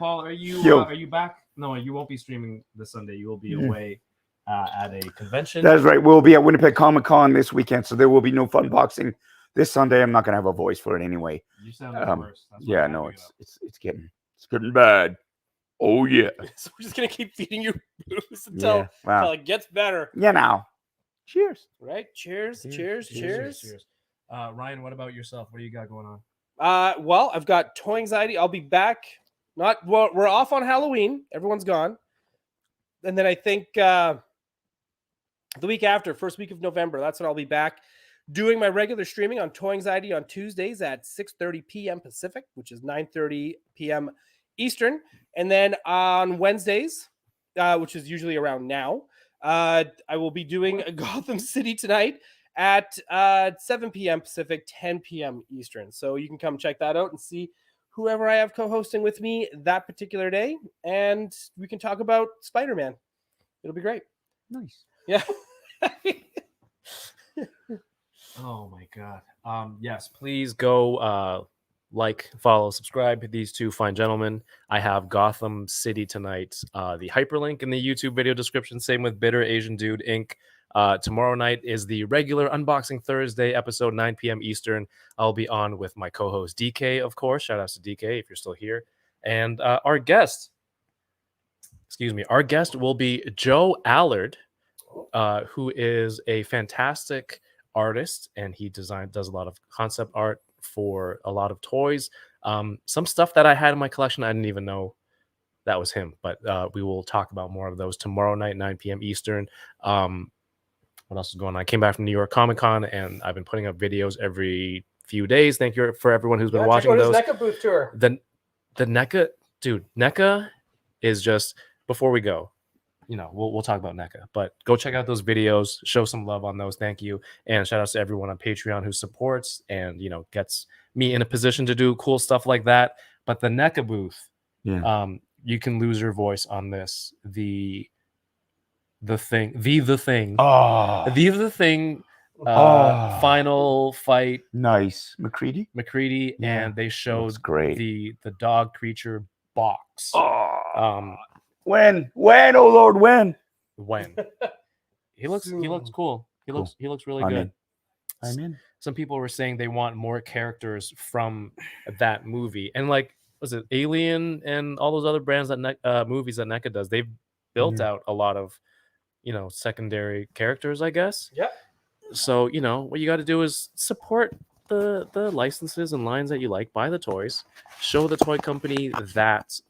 Paul. Are you Yo. are you back? No, you won't be streaming this Sunday. You will be away at a convention. That is right. We'll be at Winnipeg Comic Con this weekend, so there will be no fun boxing this Sunday. I'm not going to have a voice for it anyway. You sound the worst. That's why Yeah, I no, bring it it's getting bad. Oh yeah. So we're just gonna keep feeding you booze until, Yeah. Wow. until it gets better. Yeah. Now. Cheers. Right? Cheers. Ryan, what about yourself? What do you got going on? Well, I've got toy anxiety. I'll be back. We're off on Halloween. Everyone's gone. And then I think the week after, first week of November, that's when I'll be back doing my regular streaming on Toy Anxiety on Tuesdays at 6:30 p.m. Pacific, which is 9:30 p.m. Eastern. And then on Wednesdays, which is usually around now, I will be doing Gotham City Tonight at 7 p.m. Pacific, 10 p.m. Eastern. So you can come check that out and see whoever I have co-hosting with me that particular day, and we can talk about Spider-Man. It'll be great. Nice. Yeah. Oh my god. Yes, please go like, follow, subscribe. These two fine gentlemen. I have Gotham City Tonight, the hyperlink in the YouTube video description. Same with Bitter Asian Dude Inc. Tomorrow night is the regular Unboxing Thursday episode, 9 p.m. Eastern. I'll be on with my co-host DK, of course. Shout out to DK if you're still here. And our guest will be Joe Allard, who is a fantastic artist, and he does a lot of concept art for a lot of toys. Some stuff that I had in my collection, I didn't even know that was him, but we will talk about more of those tomorrow night, 9 p.m. Eastern. What else is going on? I came back from New York Comic Con, and I've been putting up videos every few days. Thank you for everyone who's been watching those. NECA booth tour. The NECA, dude, NECA is just, before we go, you know, we'll talk about NECA, but go check out those videos, show some love on those. Thank you. And shout out to everyone on Patreon who supports and, you know, gets me in a position to do cool stuff like that. But the NECA booth, you can lose your voice on this. The thing, final fight. Nice. McCready. Yeah. And they showed great. the dog creature box. When? Oh Lord, when? He looks cool. He looks really good. I'm in. Some people were saying they want more characters from that movie, and like, was it Alien and all those other brands that movies that NECA does? They've built out a lot of, you know, secondary characters, I guess. Yeah. So, you know, what you got to do is support the licenses and lines that you like. Buy the toys. Show the toy company that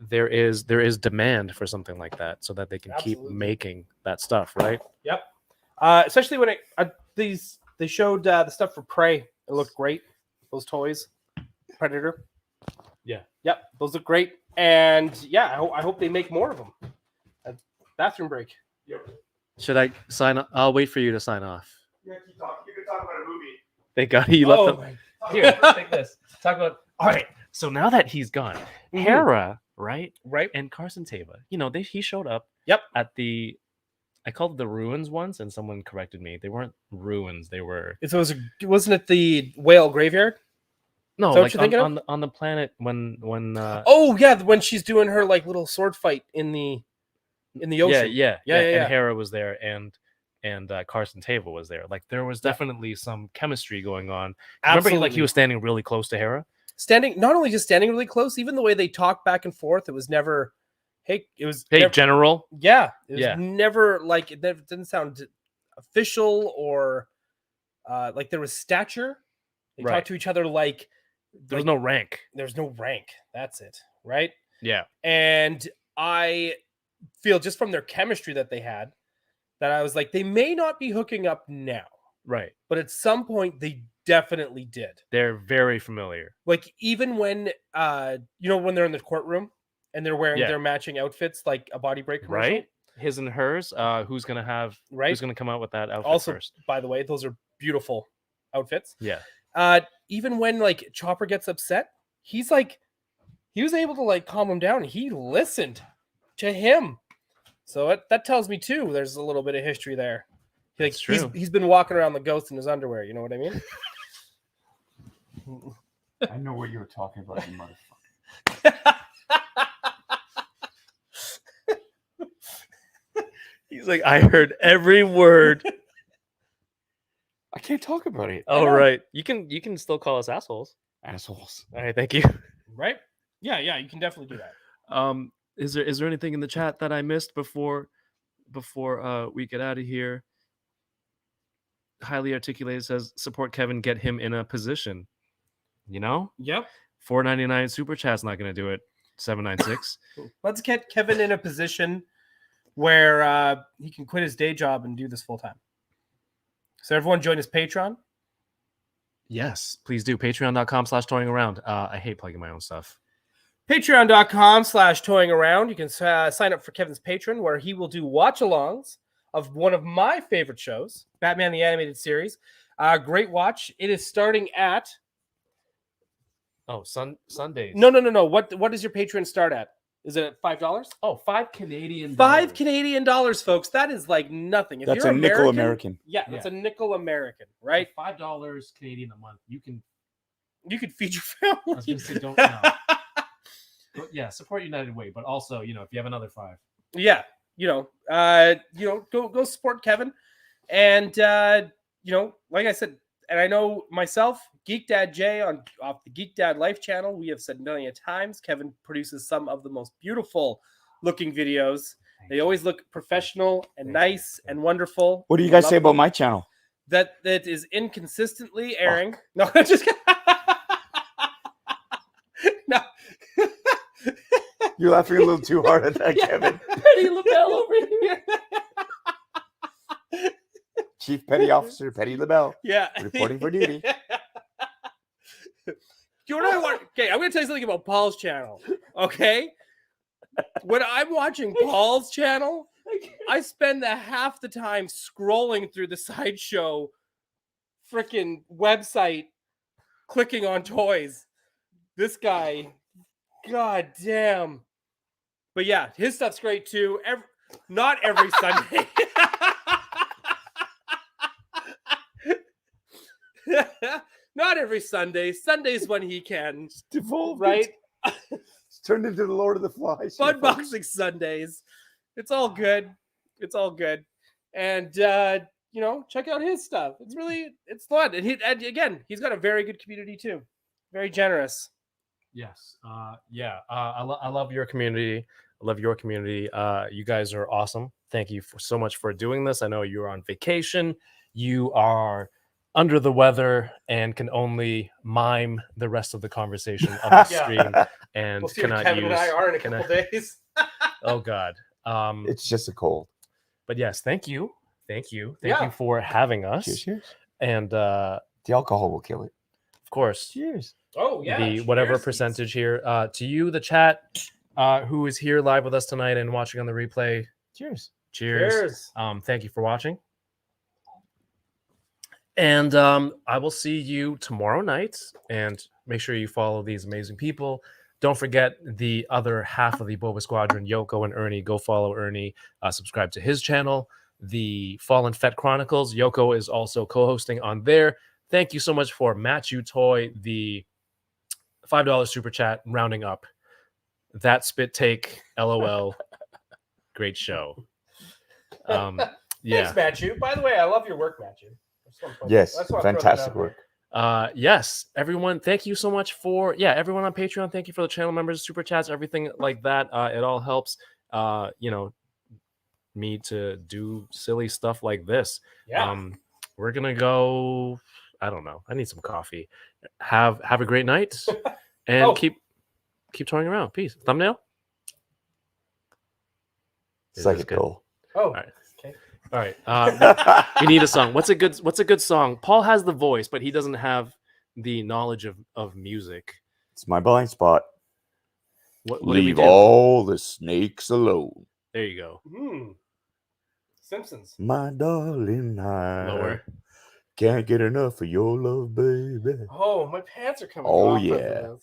there is demand for something like that, so that they can keep making that stuff, right? Yep. Especially when they showed the stuff for Prey. It looked great. Those toys, Predator. Yeah. Yep. Those look great. And yeah, I hope they make more of them. Bathroom break. Yep. Should I sign off? I'll wait for you to sign off. Yeah, keep talking. You can talk about a movie. Thank God he left them. Here, take this. Talk about. All right. So now that he's gone, Hera, right, and Carson Teva, you know, he showed up. Yep. At the I called it the ruins once, and someone corrected me. They weren't ruins. They were Wasn't it the whale graveyard? no, Is that what like you're thinking of? on the planet when Oh yeah, when she's doing her like little sword fight in the ocean. yeah. Yeah. And Hera was there, and Carson Table was there. Like there was definitely some chemistry going on. Remember, like he was standing really close to Hera. Not only just standing really close, even the way they talked back and forth, it was never. Hey, General. Yeah, it was never like it didn't sound official or like there was stature. They talked to each other like there was no rank. There's no rank. That's it, right? Yeah. And I feel just from their chemistry that they had that I was like, they may not be hooking up now, right? But at some point they definitely did. They're very familiar. Like even when when they're in the courtroom. And they're wearing their matching outfits like a body break commercial. Right? His and hers. Who's gonna come out with that outfit also, first? By the way, those are beautiful outfits. Yeah. Even when like Chopper gets upset, he was able to like calm him down. He listened to him. So that tells me too, there's a little bit of history there. That's true. He's been walking around the ghost in his underwear, you know what I mean? I know what you were talking about, you motherfucker. He's like, I heard every word. I can't talk about it. Oh, right. You can still call us assholes. Assholes. All right, thank you. Right? Yeah, you can definitely do that. Is there anything in the chat that I missed before we get out of here? Highly Articulated says, support Kevin, get him in a position. You know? Yep. $4.99 super chat's not going to do it. 796. Let's get Kevin in a position where he can quit his day job and do this full time. So everyone join his Patreon. Yes, please do. Patreon.com/toying around. I hate plugging my own stuff. Patreon.com/toying around. You can sign up for Kevin's Patreon, where he will do watch-alongs of one of my favorite shows, Batman the Animated Series. Great watch. It is starting at Sundays. No. What does your Patreon start at? Is it at $5? Oh, $5 Canadian. $5 Canadian, folks. That is like nothing. If that's you're a nickel American. Yeah, that's a nickel American, right? $5 Canadian a month. You could feed your family. I was gonna say, don't know. Yeah, support United Way, but also, if you have another $5. Yeah, go support Kevin, and like I said, and I know myself, Geek Dad Jay off the Geek Dad Life channel, we have said a million times, Kevin produces some of the most beautiful looking videos. They always look professional and nice and wonderful. What do you guys say about my channel? That is inconsistently airing. Fuck. No, just no. You're laughing a little too hard at that, Kevin. Petty LaBelle over here. Chief Petty Officer Petty LaBelle. Yeah. Reporting for duty. You know what I want? Okay, I'm going to tell you something about Paul's channel. Okay? When I'm watching Paul's channel, I spend half the time scrolling through the Sideshow freaking website, clicking on toys. This guy, god damn. But yeah, his stuff's great too. Not every Sunday. Not every Sunday. Sundays when he can. It's devolved, right? It's turned into the Lord of the Flies. Funboxing Sundays. It's all good. It's all good. And check out his stuff. It's fun. And again, he's got a very good community too. Very generous. Yes. I love your community. I love your community. You guys are awesome. Thank you so much for doing this. I know you're on vacation. You are under the weather and can only mime the rest of the conversation on the stream and we'll see cannot Kevin use. And I are in a couple days. Oh God. It's just a cold. But yes, thank you for having us. Cheers. And the alcohol will kill it. Of course. Cheers. Oh yeah. The whatever percentage here. To you, the chat, who is here live with us tonight and watching on the replay. Cheers. Thank you for watching. And I will see you tomorrow night. And make sure you follow these amazing people. Don't forget the other half of the Boba Squadron, Yoko and Ernie. Go follow Ernie. Subscribe to his channel. the Fallen Fett Chronicles. Yoko is also co-hosting on there. Thank you so much for Matthew Toy, the $5 super chat, rounding up. That spit take, LOL. Great show. Yeah. Thanks, Matthew. By the way, I love your work, Matthew. Yes, fantastic work. Yes, everyone, thank you so much for everyone on Patreon. Thank you for the channel members, super chats, everything like that. It all helps me to do silly stuff like this. We're gonna go. I don't know. I need some coffee. Have a great night, and keep touring around. Peace. Thumbnail. Second goal. Oh, all right. Okay. All right. We need a song. What's a good song? Paul has the voice, but he doesn't have the knowledge of music. It's my blind spot. What Leave all the snakes alone. There you go. Simpsons. My darling, I Lower. can't get enough of your love, baby. Oh, my pants are coming Oh, off. yeah.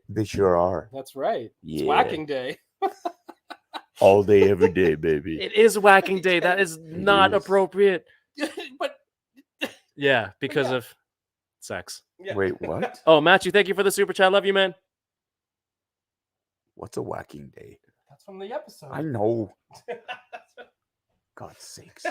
They sure are. That's right. Yeah. It's whacking day. All day, every day, baby. It is whacking day. That is not appropriate. But yeah, because of sex. Yeah. Wait, what? Oh, Matthew, thank you for the super chat. Love you, man. What's a whacking day? That's from the episode. I know. God's sakes.